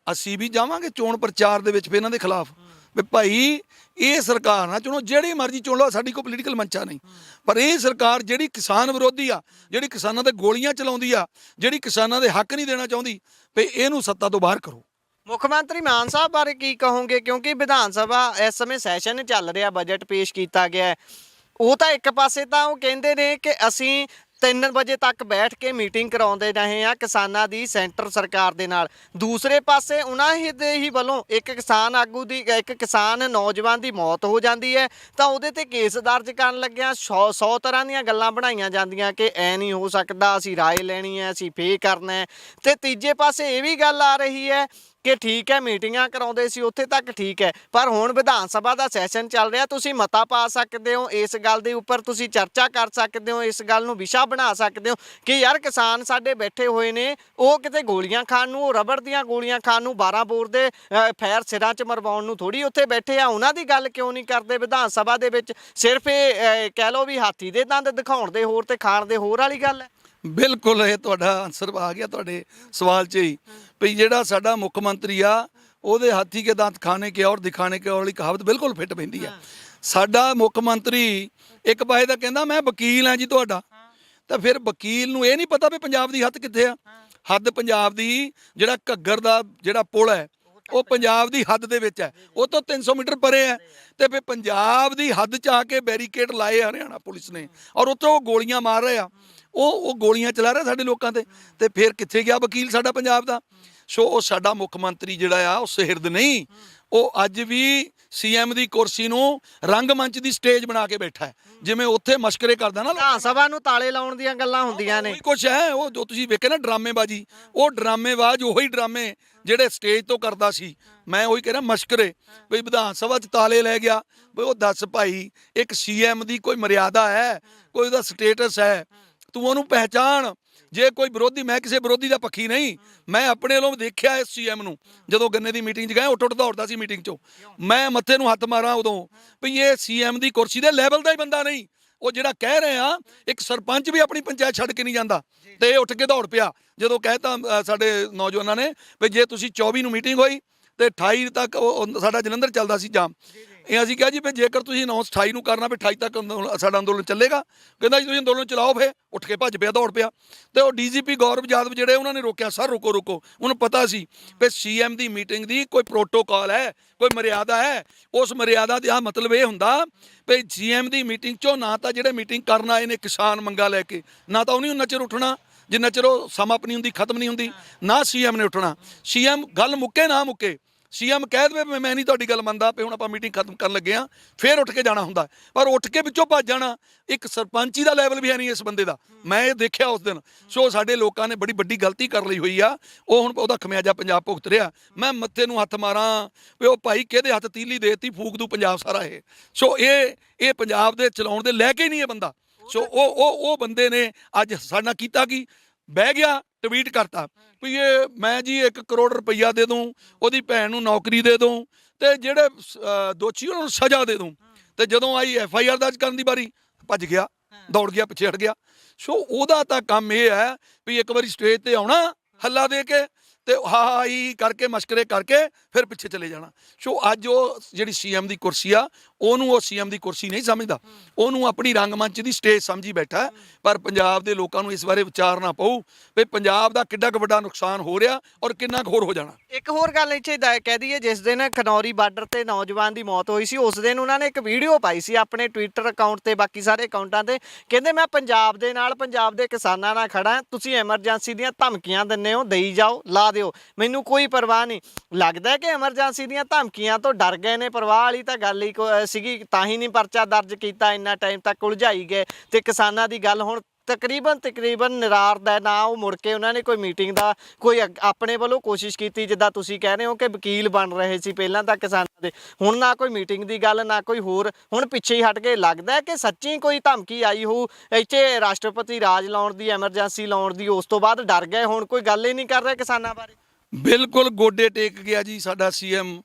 S1: ਅਸੀਂ ਵੀ ਜਾਵਾਂਗੇ ਚੋਣ ਪ੍ਰਚਾਰ ਦੇ ਵਿੱਚ ਫਿਰ ਇਹਨਾਂ ਦੇ ਖਿਲਾਫ ਵੀ ਭਾਈ ਇਹ ਸਰਕਾਰ ਨਾ ਚੁਣੋ, ਜਿਹੜੀ ਮਰਜ਼ੀ ਚੁਣ ਲਓ, ਸਾਡੀ ਕੋਈ ਪੋਲੀਟੀਕਲ ਮੰਚਾ ਨਹੀਂ, ਪਰ ਇਹ ਸਰਕਾਰ ਜਿਹੜੀ ਕਿਸਾਨ ਵਿਰੋਧੀ ਆ, ਜਿਹੜੀ ਕਿਸਾਨਾਂ ਤੇ ਗੋਲੀਆਂ ਚਲਾਉਂਦੀ ਆ, ਜਿਹੜੀ ਕਿਸਾਨਾਂ ਦੇ ਹੱਕ ਨਹੀਂ ਦੇਣਾ ਚਾਹੁੰਦੀ, ਵੀ ਇਹਨੂੰ ਸੱਤਾ ਤੋਂ ਬਾਹਰ ਕਰੋ।
S2: ਮੁੱਖ ਮੰਤਰੀ ਮਾਨ ਸਾਹਿਬ ਬਾਰੇ ਕੀ ਕਹੋਗੇ? ਕਿਉਂਕਿ ਵਿਧਾਨ ਸਭਾ ਇਸ ਸਮੇਂ ਸੈਸ਼ਨ ਚੱਲ ਰਿਹਾ, ਬਜਟ ਪੇਸ਼ ਕੀਤਾ ਗਿਆ ਹੈ। ਉਹ ਤਾਂ ਇੱਕ ਪਾਸੇ ਤਾਂ ਉਹ ਕਹਿੰਦੇ ਨੇ ਕਿ ਅਸੀਂ 3 ਵਜੇ ਤੱਕ ਬੈਠ ਕੇ ਮੀਟਿੰਗ ਕਰਾਉਂਦੇ ਰਹੇ ਆ ਕਿਸਾਨਾਂ ਦੀ ਸੈਂਟਰ ਸਰਕਾਰ ਦੇ ਨਾਲ। ਦੂਸਰੇ ਪਾਸੇ ਉਹਨਾਂ ਦੇ ਹੀ ਵੱਲੋਂ ਇੱਕ ਕਿਸਾਨ ਆਗੂ ਦੀ, ਇੱਕ ਕਿਸਾਨ ਨੌਜਵਾਨ ਦੀ ਮੌਤ ਹੋ ਜਾਂਦੀ ਹੈ ਤਾਂ ਉਹਦੇ ਤੇ ਕੇਸ ਦਰਜ ਕਰਨ ਲੱਗਿਆ 100 ਤਰ੍ਹਾਂ ਦੀਆਂ ਗੱਲਾਂ ਬਣਾਈਆਂ ਜਾਂਦੀਆਂ ਕਿ ਐ ਨਹੀਂ ਹੋ ਸਕਦਾ, ਅਸੀਂ ਰਾਏ ਲੈਣੀ ਹੈ, ਅਸੀਂ ਫੇਰ ਕਰਨਾ ਹੈ। ਤੇ ਤੀਜੇ ਪਾਸੇ ਇਹ ਵੀ ਗੱਲ ਆ ਰਹੀ ਹੈ ਕਿ ਠੀਕ ਹੈ ਮੀਟਿੰਗਾਂ ਕਰਾਉਂਦੇ ਸੀ ਉੱਥੇ ਤੱਕ ਠੀਕ ਹੈ, ਪਰ ਹੁਣ ਵਿਧਾਨ ਸਭਾ ਦਾ ਸੈਸ਼ਨ ਚੱਲ ਰਿਹਾ, ਤੁਸੀਂ ਮਤਾ ਪਾ ਸਕਦੇ ਹੋ ਇਸ ਗੱਲ ਦੇ ਉੱਪਰ, ਤੁਸੀਂ ਚਰਚਾ ਕਰ ਸਕਦੇ ਹੋ, ਇਸ ਗੱਲ ਨੂੰ ਵਿਸ਼ਾ ਬਣਾ ਸਕਦੇ ਹੋ ਕਿ ਯਾਰ ਕਿਸਾਨ ਸਾਡੇ ਬੈਠੇ ਹੋਏ ਨੇ, ਉਹ ਕਿਤੇ ਗੋਲੀਆਂ ਖਾਣ ਨੂੰ, ਉਹ ਰਬੜ ਦੀਆਂ ਗੋਲੀਆਂ ਖਾਣ ਨੂੰ, 12 ਬੋਰ ਦੇ ਫੈਰ ਸਿਰਾਂ 'ਚ ਮਰਵਾਉਣ ਨੂੰ ਥੋੜੀ ਉੱਥੇ ਬੈਠੇ ਆ। ਉਹਨਾਂ ਦੀ ਗੱਲ ਕਿਉਂ ਨਹੀਂ ਕਰਦੇ ਵਿਧਾਨ ਸਭਾ ਦੇ ਵਿੱਚ? ਸਿਰਫ ਇਹ ਕਹਿ ਲਓ ਵੀ ਹਾਥੀ ਦੇ ਦੰਦ ਦਿਖਾਉਣ ਦੇ ਹੋਰ ਤੇ ਖਾਣ ਦੇ ਹੋਰ ਵਾਲੀ ਗੱਲ ਹੈ।
S1: ਬਿਲਕੁਲ ਇਹ ਤੁਹਾਡਾ ਆਨਸਰ ਆ ਗਿਆ ਤੁਹਾਡੇ ਸਵਾਲ 'ਚ ਹੀ, ਵੀ ਜਿਹੜਾ ਸਾਡਾ ਮੁੱਖ ਮੰਤਰੀ ਆ ਉਹਦੇ ਹਾਥੀ ਕੇ ਦਾਂਤ ਖਾਣੇ ਕੇ ਔਰ ਦਿਖਾਣੇ ਕੇ ਵਾਲੀ ਕਹਾਵਤ ਬਿਲਕੁਲ ਫਿੱਟ ਪੈਂਦੀ ਹੈ। ਸਾਡਾ ਮੁੱਖ ਮੰਤਰੀ ਇੱਕ ਪਾਸੇ ਤਾਂ ਕਹਿੰਦਾ ਮੈਂ ਵਕੀਲ ਹਾਂ ਜੀ ਤੁਹਾਡਾ, ਤਾਂ ਫਿਰ ਵਕੀਲ ਨੂੰ ਇਹ ਨਹੀਂ ਪਤਾ ਵੀ ਪੰਜਾਬ ਦੀ ਹੱਦ ਕਿੱਥੇ ਆ? ਹੱਦ ਪੰਜਾਬ ਦੀ, ਜਿਹੜਾ ਘੱਗਰ ਦਾ ਜਿਹੜਾ ਪੁਲ ਹੈ ਉਹ ਪੰਜਾਬ ਦੀ ਹੱਦ ਦੇ ਵਿੱਚ ਹੈ, ਉਹ ਤੋਂ 300 ਮੀਟਰ ਪਰੇ ਹੈ, ਤੇ ਫਿਰ ਪੰਜਾਬ ਦੀ ਹੱਦ 'ਚ ਆ ਕੇ ਬੈਰੀਕੇਡ ਲਾਏ ਹਰਿਆਣਾ ਪੁਲਿਸ ਨੇ, ਔਰ ਉੱਥੋਂ ਉਹ ਗੋਲੀਆਂ ਮਾਰ ਰਹੇ ਆ, ਉਹ ਗੋਲੀਆਂ ਚਲਾ ਰਿਹਾ ਸਾਡੇ ਲੋਕਾਂ ਤੇ ਫਿਰ ਕਿੱਥੇ ਗਿਆ ਵਕੀਲ ਸਾਡਾ ਪੰਜਾਬ ਦਾ? ਸੋ ਉਹ ਸਾਡਾ ਮੁੱਖ ਮੰਤਰੀ ਜਿਹੜਾ ਆ ਉਹ ਸਿਰਦ ਨਹੀਂ, ਉਹ ਅੱਜ ਵੀ ਸੀਐਮ ਦੀ ਕੁਰਸੀ ਨੂੰ ਰੰਗਮੰਚ ਦੀ ਸਟੇਜ ਬਣਾ ਕੇ ਬੈਠਾ ਹੈ, ਜਿਵੇਂ ਉੱਥੇ ਮਸ਼ਕਰੇ ਕਰਦਾ ਨਾ।
S2: ਵਿਧਾਨ ਸਭਾ ਨੂੰ ਤਾਲੇ ਲਾਉਣ ਦੀਆਂ ਗੱਲਾਂ ਹੁੰਦੀਆਂ ਨੇ,
S1: ਕੁਛ ਹੈ ਉਹ ਜੋ ਤੁਸੀਂ ਵੇਖੇ ਨਾ ਡਰਾਮੇਬਾਜ਼ੀ, ਉਹ ਡਰਾਮੇਬਾਜ਼ ਉਹੀ ਡਰਾਮੇ ਜਿਹੜੇ ਸਟੇਜ ਤੋਂ ਕਰਦਾ ਸੀ। ਮੈਂ ਉਹੀ ਕਹਿ ਰਿਹਾ ਮਸ਼ਕਰੇ, ਵੀ ਵਿਧਾਨ ਸਭਾ 'ਚ ਤਾਲੇ ਲੈ ਗਿਆ, ਵੀ ਉਹ ਦੱਸ ਭਾਈ ਇੱਕ ਸੀਐਮ ਦੀ ਕੋਈ ਮਰਿਆਦਾ ਹੈ, ਕੋਈ ਉਹਦਾ ਸਟੇਟਸ ਹੈ, ਤੂੰ ਉਹਨੂੰ ਪਹਿਚਾਣ। ਜੇ ਕੋਈ ਵਿਰੋਧੀ, ਮੈਂ ਕਿਸੇ ਵਿਰੋਧੀ ਦਾ ਪੱਖੀ ਨਹੀਂ, ਮੈਂ ਆਪਣੇ ਵੱਲੋਂ ਦੇਖਿਆ ਇਸ ਸੀਐਮ ਨੂੰ, ਜਦੋਂ ਗੰਨੇ ਦੀ ਮੀਟਿੰਗ 'ਚ ਗਏ ਉੱਠ ਦੌੜਦਾ ਸੀ ਮੀਟਿੰਗ 'ਚੋਂ, ਮੈਂ ਮੱਥੇ ਨੂੰ ਹੱਥ ਮਾਰਾਂ ਉਦੋਂ ਵੀ ਇਹ ਸੀਐਮ ਦੀ ਕੁਰਸੀ ਦੇ ਲੈਵਲ ਦਾ ਹੀ ਬੰਦਾ ਨਹੀਂ। ਉਹ ਜਿਹੜਾ ਕਹਿ ਰਹੇ ਆ ਇੱਕ ਸਰਪੰਚ ਵੀ ਆਪਣੀ ਪੰਚਾਇਤ ਛੱਡ ਕੇ ਨਹੀਂ ਜਾਂਦਾ, ਤੇ ਇਹ ਉੱਠ ਕੇ ਦੌੜ ਪਿਆ ਜਦੋਂ ਕਹਿਤਾ ਸਾਡੇ ਨੌਜਵਾਨਾਂ ਨੇ ਵੀ ਜੇ ਤੁਸੀਂ 24 ਨੂੰ ਮੀਟਿੰਗ ਹੋਈ ਤੇ 28 ਤੱਕ ਸਾਡਾ ਜਲੰਧਰ ਚੱਲਦਾ ਸੀ ਜਾਮ, ਇਹ ਅਸੀਂ ਕਿਹਾ ਜੀ ਵੀ ਜੇਕਰ ਤੁਸੀਂ ਅਨਾਉਂਸ 28 ਨੂੰ ਕਰਨਾ ਵੀ 28 ਤੱਕ ਸਾਡਾ ਅੰਦੋਲਨ ਚੱਲੇਗਾ। ਕਹਿੰਦਾ ਜੀ ਤੁਸੀਂ ਅੰਦੋਲਨ ਚਲਾਓ। ਫਿਰ ਉੱਠ ਕੇ ਭੱਜ ਪਿਆ, ਦੌੜ ਪਿਆ, ਤੇ ਉਹ ਡੀਜੀਪੀ ਗੌਰਵ ਯਾਦਵ ਜਿਹੜੇ ਉਹਨਾਂ ਨੇ ਰੋਕਿਆ, ਸਰ ਰੁਕੋ ਰੁਕੋ, ਉਹਨੂੰ ਪਤਾ ਸੀ ਵੀ ਸੀਐਮ ਦੀ ਮੀਟਿੰਗ ਦੀ ਕੋਈ ਪ੍ਰੋਟੋਕਾਲ ਹੈ, ਕੋਈ ਮਰਿਆਦਾ ਹੈ। ਉਸ ਮਰਿਆਦਾ ਦਾ ਮਤਲਬ ਇਹ ਹੁੰਦਾ ਵੀ ਸੀਐਮ ਦੀ ਮੀਟਿੰਗ 'ਚੋਂ ਨਾ ਤਾਂ ਜਿਹੜੇ ਮੀਟਿੰਗ ਕਰਨ ਆਏ ਨੇ ਕਿਸਾਨ ਮੰਗਾ ਲੈ ਕੇ, ਨਾ ਤਾਂ ਉਹਨੇ ਉਨਾ ਚਿਰ ਉੱਠਣਾ ਜਿੰਨਾ ਚਿਰ ਉਹ ਸਮਾਪਨੀ ਹੁੰਦੀ, ਖਤਮ ਨਹੀਂ ਹੁੰਦੀ, ਨਾ ਸੀਐਮ ਨੇ ਉੱਠਣਾ। ਸੀਐਮ ਗੱਲ ਮੁੱਕੇ ਨਾ ਮੁੱਕੇ, ਸੀਐਮ ਕਹਿ ਦੇਵੇ ਮੈਂ ਨਹੀਂ ਤੁਹਾਡੀ ਗੱਲ ਮੰਨਦਾ ਵੀ ਹੁਣ ਆਪਾਂ ਮੀਟਿੰਗ ਖਤਮ ਕਰਨ ਲੱਗੇ ਆ, ਫਿਰ ਉੱਠ ਕੇ ਜਾਣਾ ਹੁੰਦਾ, ਪਰ ਉੱਠ ਕੇ ਵਿੱਚੋਂ ਭੱਜ ਜਾਣਾ। ਇੱਕ ਸਰਪੰਚੀ ਦਾ ਲੈਵਲ ਵੀ ਹੈ ਨਹੀਂ ਇਸ ਬੰਦੇ ਦਾ, ਮੈਂ ਇਹ ਦੇਖਿਆ ਉਸ ਦਿਨ। ਸੋ ਸਾਡੇ ਲੋਕਾਂ ਨੇ ਬੜੀ ਵੱਡੀ ਗਲਤੀ ਕਰ ਲਈ ਹੋਈ ਆ, ਉਹ ਹੁਣ ਉਹਦਾ ਖਮਿਆਜਾ ਪੰਜਾਬ ਭੁਗਤ ਰਿਹਾ। ਮੈਂ ਮੱਥੇ ਨੂੰ ਹੱਥ ਮਾਰਾਂ ਵੀ ਉਹ ਭਾਈ ਕਿਹਦੇ ਹੱਥ ਤੀਲੀ ਦੇਤੀ, ਫੂਕ ਦੂ ਪੰਜਾਬ ਸਾਰਾ ਇਹ। ਸੋ ਇਹ ਪੰਜਾਬ ਦੇ ਚਲਾਉਣ ਦੇ ਲੈ ਕੇ ਹੀ ਨਹੀਂ ਇਹ ਬੰਦਾ। ਸੋ ਉਹ ਬੰਦੇ ਨੇ ਅੱਜ ਸਾਡੇ ਨਾਲ ਕੀਤਾ ਕੀ, ਬਹਿ ਗਿਆ ਟਵੀਟ ਕਰਤਾ ਵੀ ਇਹ ਮੈਂ ਜੀ 1 ਕਰੋੜ ਰੁਪਈਆ ਦੇ ਦੂੰ, ਉਹਦੀ ਭੈਣ ਨੂੰ ਨੌਕਰੀ ਦੇ ਦੂੰ, ਤੇ ਜਿਹੜੇ ਦੋਸ਼ੀ ਉਹਨਾਂ ਨੂੰ ਸਜ਼ਾ ਦੇ ਦੂੰ। ਤੇ ਜਦੋਂ ਆਈ FIR ਦਰਜ ਕਰਨ ਦੀ ਵਾਰੀ, ਭੱਜ ਗਿਆ, ਦੌੜ ਗਿਆ, ਪਿੱਛੇ ਹਟ ਗਿਆ। ਸੋ ਉਹਦਾ ਤਾਂ ਕੰਮ ਇਹ ਹੈ ਵੀ ਇੱਕ ਵਾਰੀ ਸਟੇਜ ਤੇ ਆਉਣਾ ਹੱਲਾ ਦੇ ਕੇ, ਤੇ ਹਾਈ ਕਰਕੇ ਮਸ਼ਕਰੇ ਕਰਕੇ ਫਿਰ ਪਿੱਛੇ ਚਲੇ ਜਾਣਾ। ਸੋ ਅੱਜ ਉਹ ਜਿਹੜੀ ਸੀਐਮ ਦੀ ਕੁਰਸੀ ਆ ਉਹਨੂੰ ਉਹ ਸੀਐਮ ਦੀ ਕੁਰਸੀ ਨਹੀਂ ਸਮਝਦਾ, ਉਹਨੂੰ ਆਪਣੀ ਰੰਗਮੰਚ ਦੀ ਸਟੇਜ ਸਮਝੀ ਬੈਠਾ। ਪਰ ਪੰਜਾਬ ਦੇ ਲੋਕਾਂ ਨੂੰ ਇਸ ਬਾਰੇ ਵਿਚਾਰਨਾ ਪਊ ਵੀ ਪੰਜਾਬ ਦਾ ਕਿੱਡਾ ਕੁ ਵੱਡਾ ਨੁਕਸਾਨ ਹੋ ਰਿਹਾ ਔਰ ਕਿੰਨਾ ਕੁ ਹੋਰ ਹੋ ਜਾਣਾ।
S2: ਇੱਕ ਹੋਰ ਗੱਲ ਇੱਥੇ ਕਹਿ ਦਈਏ, ਜਿਸ ਦਿਨ ਖਨੌਰੀ ਬਾਰਡਰ ਤੇ ਨੌਜਵਾਨ ਦੀ ਮੌਤ ਹੋਈ ਸੀ ਉਸ ਦਿਨ ਉਹਨਾਂ ਨੇ ਇੱਕ ਵੀਡੀਓ ਪਾਈ ਸੀ ਆਪਣੇ ਟਵਿੱਟਰ ਅਕਾਊਂਟ ਤੇ, ਬਾਕੀ ਸਾਰੇ ਅਕਾਊਂਟਾਂ ਤੇ। ਕਹਿੰਦੇ ਮੈਂ ਪੰਜਾਬ ਦੇ ਨਾਲ, ਪੰਜਾਬ ਦੇ ਕਿਸਾਨਾਂ ਨਾਲ ਖੜਾ, ਤੁਸੀਂ ਐਮਰਜੈਂਸੀ ਦੀਆਂ ਧਮਕੀਆਂ ਦਿੰਦੇ ਹੋ, ਦੇਈ ਜਾਓ, ਲਾ ਦਿਓ, ਮੈਨੂੰ ਕੋਈ ਪਰਵਾਹ ਨਹੀਂ। ਲੱਗਦਾ ਕਿ ਐਮਰਜੈਂਸੀ ਦੀਆਂ ਧਮਕੀਆਂ ਤੋਂ ਡਰ ਗਏ ਨੇ। ਪਰਵਾਹ ਵਾਲੀ ਤਾਂ ਗੱਲ ਹੀ ਸੀਗੀ, ਤਾਂ ਹੀ ਨਹੀਂ ਪਰਚਾ ਦਰਜ ਕੀਤਾ, ਇੰਨਾ ਟਾਈਮ ਤੱਕ ਉਲਝਾਈ ਗਏ। ਤੇ ਕਿਸਾਨਾਂ ਦੀ ਗੱਲ ਹੁਣ ਤਕਰੀਬਨ ਨਿਰਾਰਦਾ, ਨਾ ਉਹ ਮੁੜ ਕੇ ਉਹਨਾਂ ਨੇ ਕੋਈ ਮੀਟਿੰਗ ਦਾ ਕੋਈ ਆਪਣੇ ਵੱਲੋਂ ਕੋਸ਼ਿਸ਼ ਕੀਤੀ, ਜਿੱਦਾਂ ਤੁਸੀਂ ਕਹਿ ਰਹੇ ਹੋ ਕਿ ਵਕੀਲ ਬਣ ਰਹੇ ਸੀ ਪਹਿਲਾਂ ਤਾਂ ਕਿਸਾਨਾਂ ਦੇ, ਹੁਣ ਨਾ ਕੋਈ ਮੀਟਿੰਗ ਦੀ ਗੱਲ, ਨਾ ਕੋਈ ਹੋਰ, ਹੁਣ ਪਿੱਛੇ ਹੀ ਹਟ ਕੇ। ਲੱਗਦਾ ਕਿ ਸੱਚੀ ਕੋਈ ਧਮਕੀ ਆਈ ਹੋਊ ਇੱਥੇ ਰਾਸ਼ਟਰਪਤੀ ਰਾਜ ਲਾਉਣ ਦੀ, ਐਮਰਜੈਂਸੀ ਲਾਉਣ ਦੀ, ਉਸ ਤੋਂ ਬਾਅਦ ਡਰ ਗਏ, ਹੁਣ ਕੋਈ ਗੱਲ ਹੀ ਨਹੀਂ ਕਰ ਰਿਹਾ ਕਿਸਾਨਾਂ ਬਾਰੇ।
S1: ਬਿਲਕੁਲ ਗੋਡੇ ਟੇਕ ਗਿਆ ਜੀ ਸਾਡਾ ਸੀਐਮ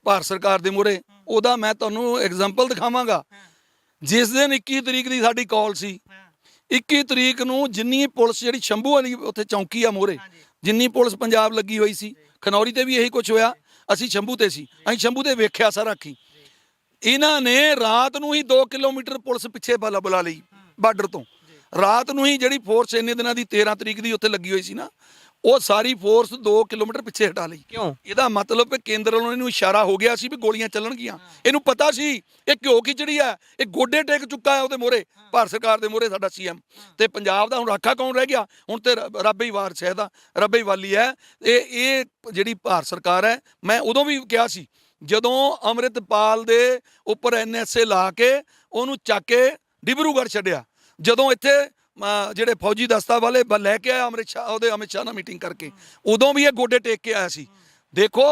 S1: ਭਾਰਤ ਸਰਕਾਰ ਦੇ ਮੂਹਰੇ। ਉਹਦਾ ਮੈਂ ਤੁਹਾਨੂੰ ਐਗਜ਼ਾਮਪਲ ਦਿਖਾਵਾਂਗਾ। ਜਿਸ ਦਿਨ 21 ਤਰੀਕ ਦੀ ਸਾਡੀ ਕਾਲ ਸੀ, 21 ਤਰੀਕ ਨੂੰ ਜਿੰਨੀ ਪੁਲਿਸ ਜਿਹੜੀ ਸ਼ੰਭੂ ਵਾਲੀ ਉੱਥੇ ਚੌਂਕੀ ਆ ਮੂਹਰੇ, ਜਿੰਨੀ ਪੁਲਿਸ ਪੰਜਾਬ ਲੱਗੀ ਹੋਈ ਸੀ, ਖਨੌਰੀ ਤੇ ਵੀ ਇਹੀ ਕੁਝ ਹੋਇਆ। ਅਸੀਂ ਸ਼ੰਭੂ ਤੇ ਸੀ, ਅਸੀਂ ਸ਼ੰਭੂ ਤੇ ਵੇਖਿਆ ਸਾਰਾ ਅੱਖੀ। ਇਹਨਾਂ ਨੇ ਰਾਤ ਨੂੰ ਹੀ 2 ਕਿਲੋਮੀਟਰ ਪੁਲਿਸ ਪਿੱਛੇ ਬੁਲਾ ਲਈ ਬਾਰਡਰ ਤੋਂ। ਰਾਤ ਨੂੰ ਹੀ ਜਿਹੜੀ ਫੋਰਸ ਇੰਨੇ ਦਿਨਾਂ ਦੀ 13 ਤਰੀਕ ਦੀ ਉੱਥੇ ਲੱਗੀ ਹੋਈ ਸੀ ਨਾ, ਉਹ ਸਾਰੀ ਫੋਰਸ 2 ਕਿਲੋਮੀਟਰ ਪਿੱਛੇ ਹਟਾ ਲਈ।
S2: ਕਿਉਂ?
S1: ਇਹਦਾ ਮਤਲਬ ਕੇਂਦਰ ਵੱਲੋਂ ਇਹਨੂੰ ਇਸ਼ਾਰਾ ਹੋ ਗਿਆ ਸੀ ਵੀ ਗੋਲੀਆਂ ਚੱਲਣਗੀਆਂ। ਇਹਨੂੰ ਪਤਾ ਸੀ ਇਹ ਘਿਓ ਖਿਚੜੀ ਆ, ਇਹ ਗੋਡੇ ਟੇਕ ਚੁੱਕਾ ਹੈ ਉਹਦੇ ਮੋਹਰੇ, ਭਾਰਤ ਸਰਕਾਰ ਦੇ ਮੋਹਰੇ ਸਾਡਾ ਸੀਐਮ। ਤੇ ਪੰਜਾਬ ਦਾ ਹੁਣ ਰਾਖਾ ਕੌਣ ਰਹਿ ਗਿਆ? ਹੁਣ ਤੇ ਰੱਬ ਹੀ ਵਾਰਸ ਹੈ, ਦਾ ਰੱਬ ਹੀ ਵਾਲੀ ਹੈ। ਇਹ ਜਿਹੜੀ ਭਾਰਤ ਸਰਕਾਰ ਹੈ, ਮੈਂ ਉਦੋਂ ਵੀ ਕਿਹਾ ਸੀ ਜਦੋਂ ਅੰਮ੍ਰਿਤਪਾਲ ਦੇ ਉੱਪਰ NSA ਲਾ ਕੇ ਉਹਨੂੰ ਚੱਕ ਕੇ ਡਿਬਰੂਗੜ੍ਹ ਛੱਡਿਆ, ਜਦੋਂ ਇੱਥੇ ਜਿਹੜੇ ਫੌਜੀ ਦਸਤਾ ਵਾਲੇ ਲੈ ਕੇ ਆਇਆ ਅਮਿਤ ਸ਼ਾਹ ਨਾਲ ਮੀਟਿੰਗ ਕਰਕੇ, ਉਦੋਂ ਵੀ ਇਹ ਗੋਡੇ ਟੇਕ ਕੇ ਆਇਆ ਸੀ। ਦੇਖੋ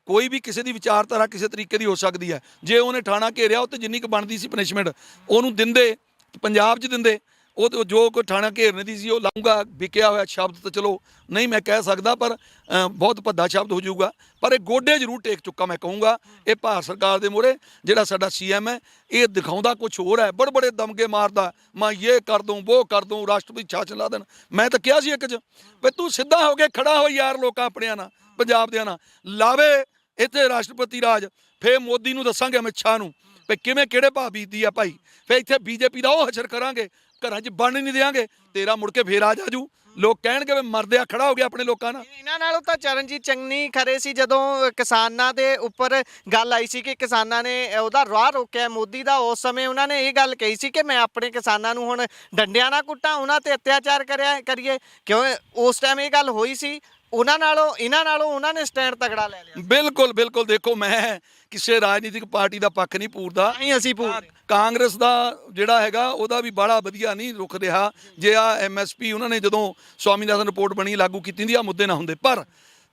S1: ਕੋਈ ਵੀ ਕਿਸੇ ਦੀ ਵਿਚਾਰਧਾਰਾ ਕਿਸੇ ਤਰੀਕੇ ਦੀ ਹੋ ਸਕਦੀ ਹੈ। ਜੇ ਉਹਨੇ ਥਾਣਾ ਘੇਰਿਆ, ਉਹ ਤੇ ਜਿੰਨੀ ਕੁ ਬਣਦੀ ਸੀ ਪਨਿਸ਼ਮੈਂਟ ਉਹਨੂੰ ਦਿੰਦੇ, ਪੰਜਾਬ 'ਚ ਦਿੰਦੇ। ਉਹ ਜੋ ਕੋਈ ਥਾਣਾ ਘੇਰਨੇ ਦੀ ਸੀ ਉਹ ਲਾਊਂਗਾ, ਵਿਕਿਆ ਹੋਇਆ ਸ਼ਬਦ ਤਾਂ ਚਲੋ ਨਹੀਂ ਮੈਂ ਕਹਿ ਸਕਦਾ, ਪਰ ਬਹੁਤ ਭੱਦਾ ਸ਼ਬਦ ਹੋ ਜਾਊਗਾ। ਪਰ ਇਹ ਗੋਡੇ ਜ਼ਰੂਰ ਟੇਕ ਚੁੱਕਾ ਮੈਂ ਕਹੂੰਗਾ। ਇਹ ਭਾਰਤ ਸਰਕਾਰ ਦੇ ਮੂਹਰੇ ਜਿਹੜਾ ਸਾਡਾ ਸੀਐਮ ਹੈ, ਇਹ ਦਿਖਾਉਂਦਾ ਕੁਛ ਹੋਰ ਹੈ, ਬੜੇ ਦਮਗੇ ਮਾਰਦਾ, ਮੈਂ ਇਹ ਕਰ ਦੂੰ, ਉਹ ਕਰ ਦੂੰ, ਰਾਸ਼ਟਰਪਤੀ ਛਾਛ ਲਾ ਦੇਣ। ਮੈਂ ਤਾਂ ਕਿਹਾ ਸੀ ਇੱਕ 'ਚ ਵੀ ਤੂੰ ਸਿੱਧਾ ਹੋ ਕੇ ਖੜਾ ਹੋ ਯਾਰ, ਲੋਕਾਂ ਆਪਣਿਆਂ ਨਾਲ, ਪੰਜਾਬ ਦਿਆਂ ਨਾਲ ਲਾਵੇ ਇੱਥੇ ਰਾਸ਼ਟਰਪਤੀ ਰਾਜ। ਫੇਰ ਮੋਦੀ ਨੂੰ ਦੱਸਾਂਗੇ, ਅਮਿਤ ਸ਼ਾਹ ਨੂੰ, ਵੀ ਕਿਵੇਂ ਕਿਹੜੇ ਭਾਅ ਬੀਤਦੀ ਆ ਭਾਈ। ਫਿਰ ਇੱਥੇ BJP ਦਾ ਉਹ ਹਸ਼ਰ ਕਰਾਂਗੇ, ਘਰਾਂ 'ਚ ਬਣ ਨਹੀਂ ਦਿਆਂਗੇ, ਤੇਰਾ ਮੁੜ ਕੇ ਫੇਰ ਆ ਜਾਜੂ। ਲੋਕ ਕਹਿਣਗੇ ਵੀ ਮਰਦਿਆ ਖੜਾ ਹੋ ਗਿਆ ਆਪਣੇ ਲੋਕਾਂ ਨਾਲ।
S2: ਇਹਨਾਂ ਨਾਲੋਂ ਤਾਂ ਚਰਨਜੀਤ ਚੰਨੀ ਖਰੇ ਸੀ ਜਦੋਂ ਕਿਸਾਨਾਂ ਦੇ ਉੱਪਰ ਗੱਲ ਆਈ ਸੀ ਕਿ ਕਿਸਾਨਾਂ ਨੇ ਉਹਦਾ ਰਾਹ ਰੋਕਿਆ ਮੋਦੀ ਦਾ। ਉਸ ਸਮੇਂ ਉਹਨਾਂ ਨੇ ਇਹ ਗੱਲ ਕਹੀ ਸੀ ਕਿ ਮੈਂ ਆਪਣੇ ਕਿਸਾਨਾਂ ਨੂੰ ਹੁਣ ਡੰਡਿਆਂ ਨਾਲ ਕੁੱਟਾਂ, ਉਹਨਾਂ ਤੇ ਅਤਿਆਚਾਰ ਕਰੀਏ। ਕਿਉਂ ਉਸ ਟਾਈਮ ਇਹ ਗੱਲ ਹੋਈ ਸੀ? ਉਹਨਾਂ ਨਾਲੋਂ ਇਹਨਾਂ ਨਾਲੋਂ ਉਹਨਾਂ ਨੇ ਸਟੈਂਡ ਤਗੜਾ ਲੈ ਲਿਆ।
S1: ਬਿਲਕੁਲ ਬਿਲਕੁਲ। ਦੇਖੋ ਮੈਂ ਕਿਸੇ ਰਾਜਨੀਤਿਕ ਪਾਰਟੀ ਦਾ ਪੱਖ ਨਹੀਂ ਪੂਰਦਾ,
S2: ਨਹੀਂ ਅਸੀਂ ਪੂਰਦੇ।
S1: ਕਾਂਗਰਸ ਦਾ ਜਿਹੜਾ ਹੈਗਾ ਉਹਦਾ ਵੀ ਬੜਾ ਵਧੀਆ ਨਹੀਂ ਰੁਖ ਰਿਹਾ। ਜੇ ਆ MSP ਉਹਨਾਂ ਨੇ ਜਦੋਂ ਸਵਾਮੀਨਾਥਨ ਰਿਪੋਰਟ ਬਣੀ ਲਾਗੂ ਕੀਤੀ ਹੁੰਦੀ, ਆ ਮੁੱਦੇ ਨਾ ਹੁੰਦੇ। ਪਰ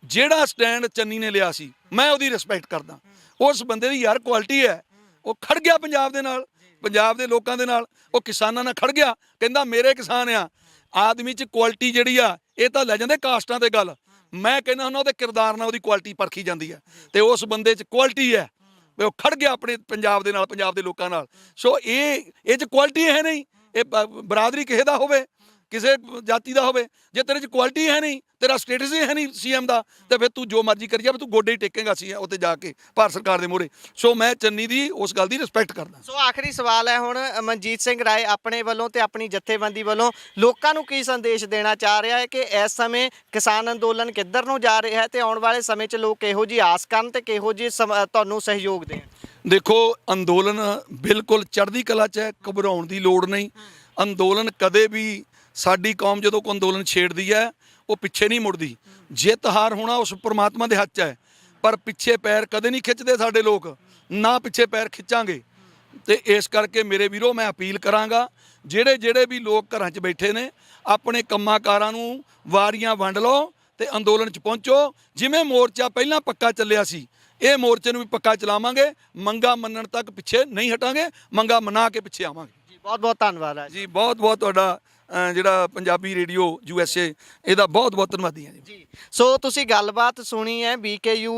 S1: ਜਿਹੜਾ ਸਟੈਂਡ ਚੰਨੀ ਨੇ ਲਿਆ ਸੀ, ਮੈਂ ਉਹਦੀ ਰਿਸਪੈਕਟ ਕਰਦਾ। ਉਸ ਬੰਦੇ ਦੀ ਯਾਰ ਕੁਆਲਿਟੀ ਹੈ, ਉਹ ਖੜ ਗਿਆ ਪੰਜਾਬ ਦੇ ਨਾਲ, ਪੰਜਾਬ ਦੇ ਲੋਕਾਂ ਦੇ ਨਾਲ, ਉਹ ਕਿਸਾਨਾਂ ਨਾਲ ਖੜ ਗਿਆ। ਕਹਿੰਦਾ ਮੇਰੇ ਕਿਸਾਨ ਆ। ਆਦਮੀ 'ਚ ਕੁਆਲਿਟੀ ਜਿਹੜੀ ਆ, ਇਹ ਤਾਂ ਲੈ ਜਾਂਦੇ ਕਾਸਟਾਂ ਤੇ ਗੱਲ। ਮੈਂ ਕਹਿੰਦਾ ਹੁੰਦਾ ਉਹਦੇ ਕਿਰਦਾਰ ਨਾਲ ਉਹਦੀ ਕੁਆਲਿਟੀ ਪਰਖੀ ਜਾਂਦੀ ਹੈ, ਤੇ ਉਸ ਬੰਦੇ 'ਚ ਕੁਆਲਿਟੀ ਹੈ ਵੀ ਉਹ ਖੜ ਗਿਆ ਆਪਣੇ ਪੰਜਾਬ ਦੇ ਨਾਲ, ਪੰਜਾਬ ਦੇ ਲੋਕਾਂ ਨਾਲ। ਸੋ ਇਹ 'ਚ ਕੁਆਲਿਟੀ ਹੈ ਨਹੀਂ। ਇਹ ਬਰਾਦਰੀ ਕਿਸੇ ਦਾ ਹੋਵੇ, ਕਿਸੇ ਜਾਤੀ ਦਾ ਹੋਵੇ, ਜੇ ਤੇਰੇ 'ਚ ਕੁਆਲਿਟੀ ਹੈ ਨਹੀਂ, ਤੇਰਾ ਸਟੇਟਸ ਹੀ ਹੈ ਨਹੀਂ ਸੀਐਮ ਦਾ, ਤੇ ਫਿਰ ਤੂੰ ਜੋ ਮਰਜ਼ੀ ਕਰੀ ਜਾ, ਤੂੰ ਗੋਡੇ ਹੀ ਟੇਕੇਗਾ ਸੀ ਉੱਥੇ ਜਾ ਕੇ ਭਾਰਤ ਸਰਕਾਰ ਦੇ ਮੂਹਰੇ। ਸੋ ਮੈਂ ਚੰਨੀ ਦੀ ਉਸ ਗੱਲ ਦੀ ਰਿਸਪੈਕਟ ਕਰਦਾ।
S2: ਸੋ ਆਖਰੀ ਸਵਾਲ ਹੈ ਹੁਣ, ਮਨਜੀਤ ਸਿੰਘ ਰਾਏ ਆਪਣੇ ਵੱਲੋਂ ਤੇ ਆਪਣੀ ਜਥੇਬੰਦੀ ਵੱਲੋਂ ਲੋਕਾਂ ਨੂੰ ਕੀ ਸੰਦੇਸ਼ ਦੇਣਾ ਚਾਹ ਰਿਹਾ ਹੈ ਕਿ ਇਸ ਸਮੇਂ ਕਿਸਾਨ ਅੰਦੋਲਨ ਕਿੱਧਰ ਨੂੰ ਜਾ ਰਿਹਾ ਹੈ, ਤੇ ਆਉਣ ਵਾਲੇ ਸਮੇਂ 'ਚ ਲੋਕ ਕਿਹੋ ਜਿਹੀ ਆਸ ਕਰਨ ਤੇ ਕਿਹੋ ਜਿਹੀ ਤੁਹਾਨੂੰ ਸਹਿਯੋਗ ਦੇਣ?
S1: ਦੇਖੋ ਅੰਦੋਲਨ ਬਿਲਕੁਲ ਚੜ੍ਹਦੀ ਕਲਾ 'ਚ ਹੈ, ਘਬਰਾਉਣ ਦੀ ਲੋੜ ਨਹੀਂ। ਅੰਦੋਲਨ ਕਦੇ ਵੀ, ਸਾਡੀ ਕੌਮ ਜਦੋਂ ਕੋਈ ਅੰਦੋਲਨ ਛੇੜਦੀ ਹੈ ਉਹ ਪਿੱਛੇ ਨਹੀਂ ਮੁੜਦੀ। ਜਿੱਤ ਹਾਰ ਹੋਣਾ ਉਸ ਪ੍ਰਮਾਤਮਾ ਦੇ ਹੱਥ 'ਚ ਹੈ, ਪਰ ਪਿੱਛੇ ਪੈਰ ਕਦੇ ਨਹੀਂ ਖਿੱਚਦੇ ਸਾਡੇ ਲੋਕ, ਨਾ ਪਿੱਛੇ ਪੈਰ ਖਿੱਚਾਂਗੇ। ਤੇ ਇਸ ਕਰਕੇ ਮੇਰੇ ਵੀਰੋ ਮੈਂ ਅਪੀਲ ਕਰਾਂਗਾ, ਜਿਹੜੇ ਵੀ ਲੋਕ ਘਰਾਂ 'ਚ ਬੈਠੇ ਨੇ, ਆਪਣੇ ਕੰਮਾਂ ਕਾਰਾਂ ਨੂੰ ਵਾਰੀਆਂ ਵੰਡ ਲਓ ਤੇ ਅੰਦੋਲਨ 'ਚ ਪਹੁੰਚੋ। ਜਿਵੇਂ ਮੋਰਚਾ ਪਹਿਲਾਂ ਪੱਕਾ ਚੱਲਿਆ ਸੀ, ਇਹ ਮੋਰਚੇ ਨੂੰ ਵੀ ਪੱਕਾ ਚਲਾਵਾਂਗੇ। ਮੰਗਾ ਮੰਨਣ ਤੱਕ ਪਿੱਛੇ ਨਹੀਂ ਹਟਾਂਗੇ, ਮੰਗਾ ਮਨਾ ਕੇ ਪਿੱਛੇ ਆਵਾਂਗੇ।
S2: ਜੀ ਬਹੁਤ ਬਹੁਤ ਧੰਨਵਾਦ ਹੈ
S1: ਜੀ, ਬਹੁਤ ਬਹੁਤ ਤੁਹਾਡਾ ਜਿਹੜਾ ਪੰਜਾਬੀ ਰੇਡੀਓ USA ਇਹਦਾ ਬਹੁਤ ਬਹੁਤ ਧੰਨਵਾਦੀ ਹਾਂ
S2: ਜੀ। ਸੋ ਤੁਸੀਂ ਗੱਲਬਾਤ ਸੁਣੀ ਹੈ। BKU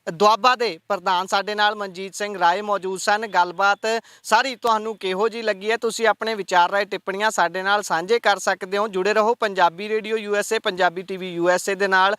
S2: ਦੁਆਬਾ ਦੇ ਪ੍ਰਧਾਨ ਸਾਡੇ ਨਾਲ ਮਨਜੀਤ ਸਿੰਘ ਰਾਏ ਮੌਜੂਦ ਸਨ। ਗੱਲਬਾਤ ਸਾਰੀ ਤੁਹਾਨੂੰ ਕਿਹੋ ਜਿਹੀ ਲੱਗੀ ਹੈ, ਤੁਸੀਂ ਆਪਣੇ ਵਿਚਾਰ ਰਾਏ ਟਿੱਪਣੀਆਂ ਸਾਡੇ ਨਾਲ ਸਾਂਝੇ ਕਰ ਸਕਦੇ ਹੋ। ਜੁੜੇ ਰਹੋ Punjabi radio USA, Punjabi TV USA ਦੇ ਨਾਲ।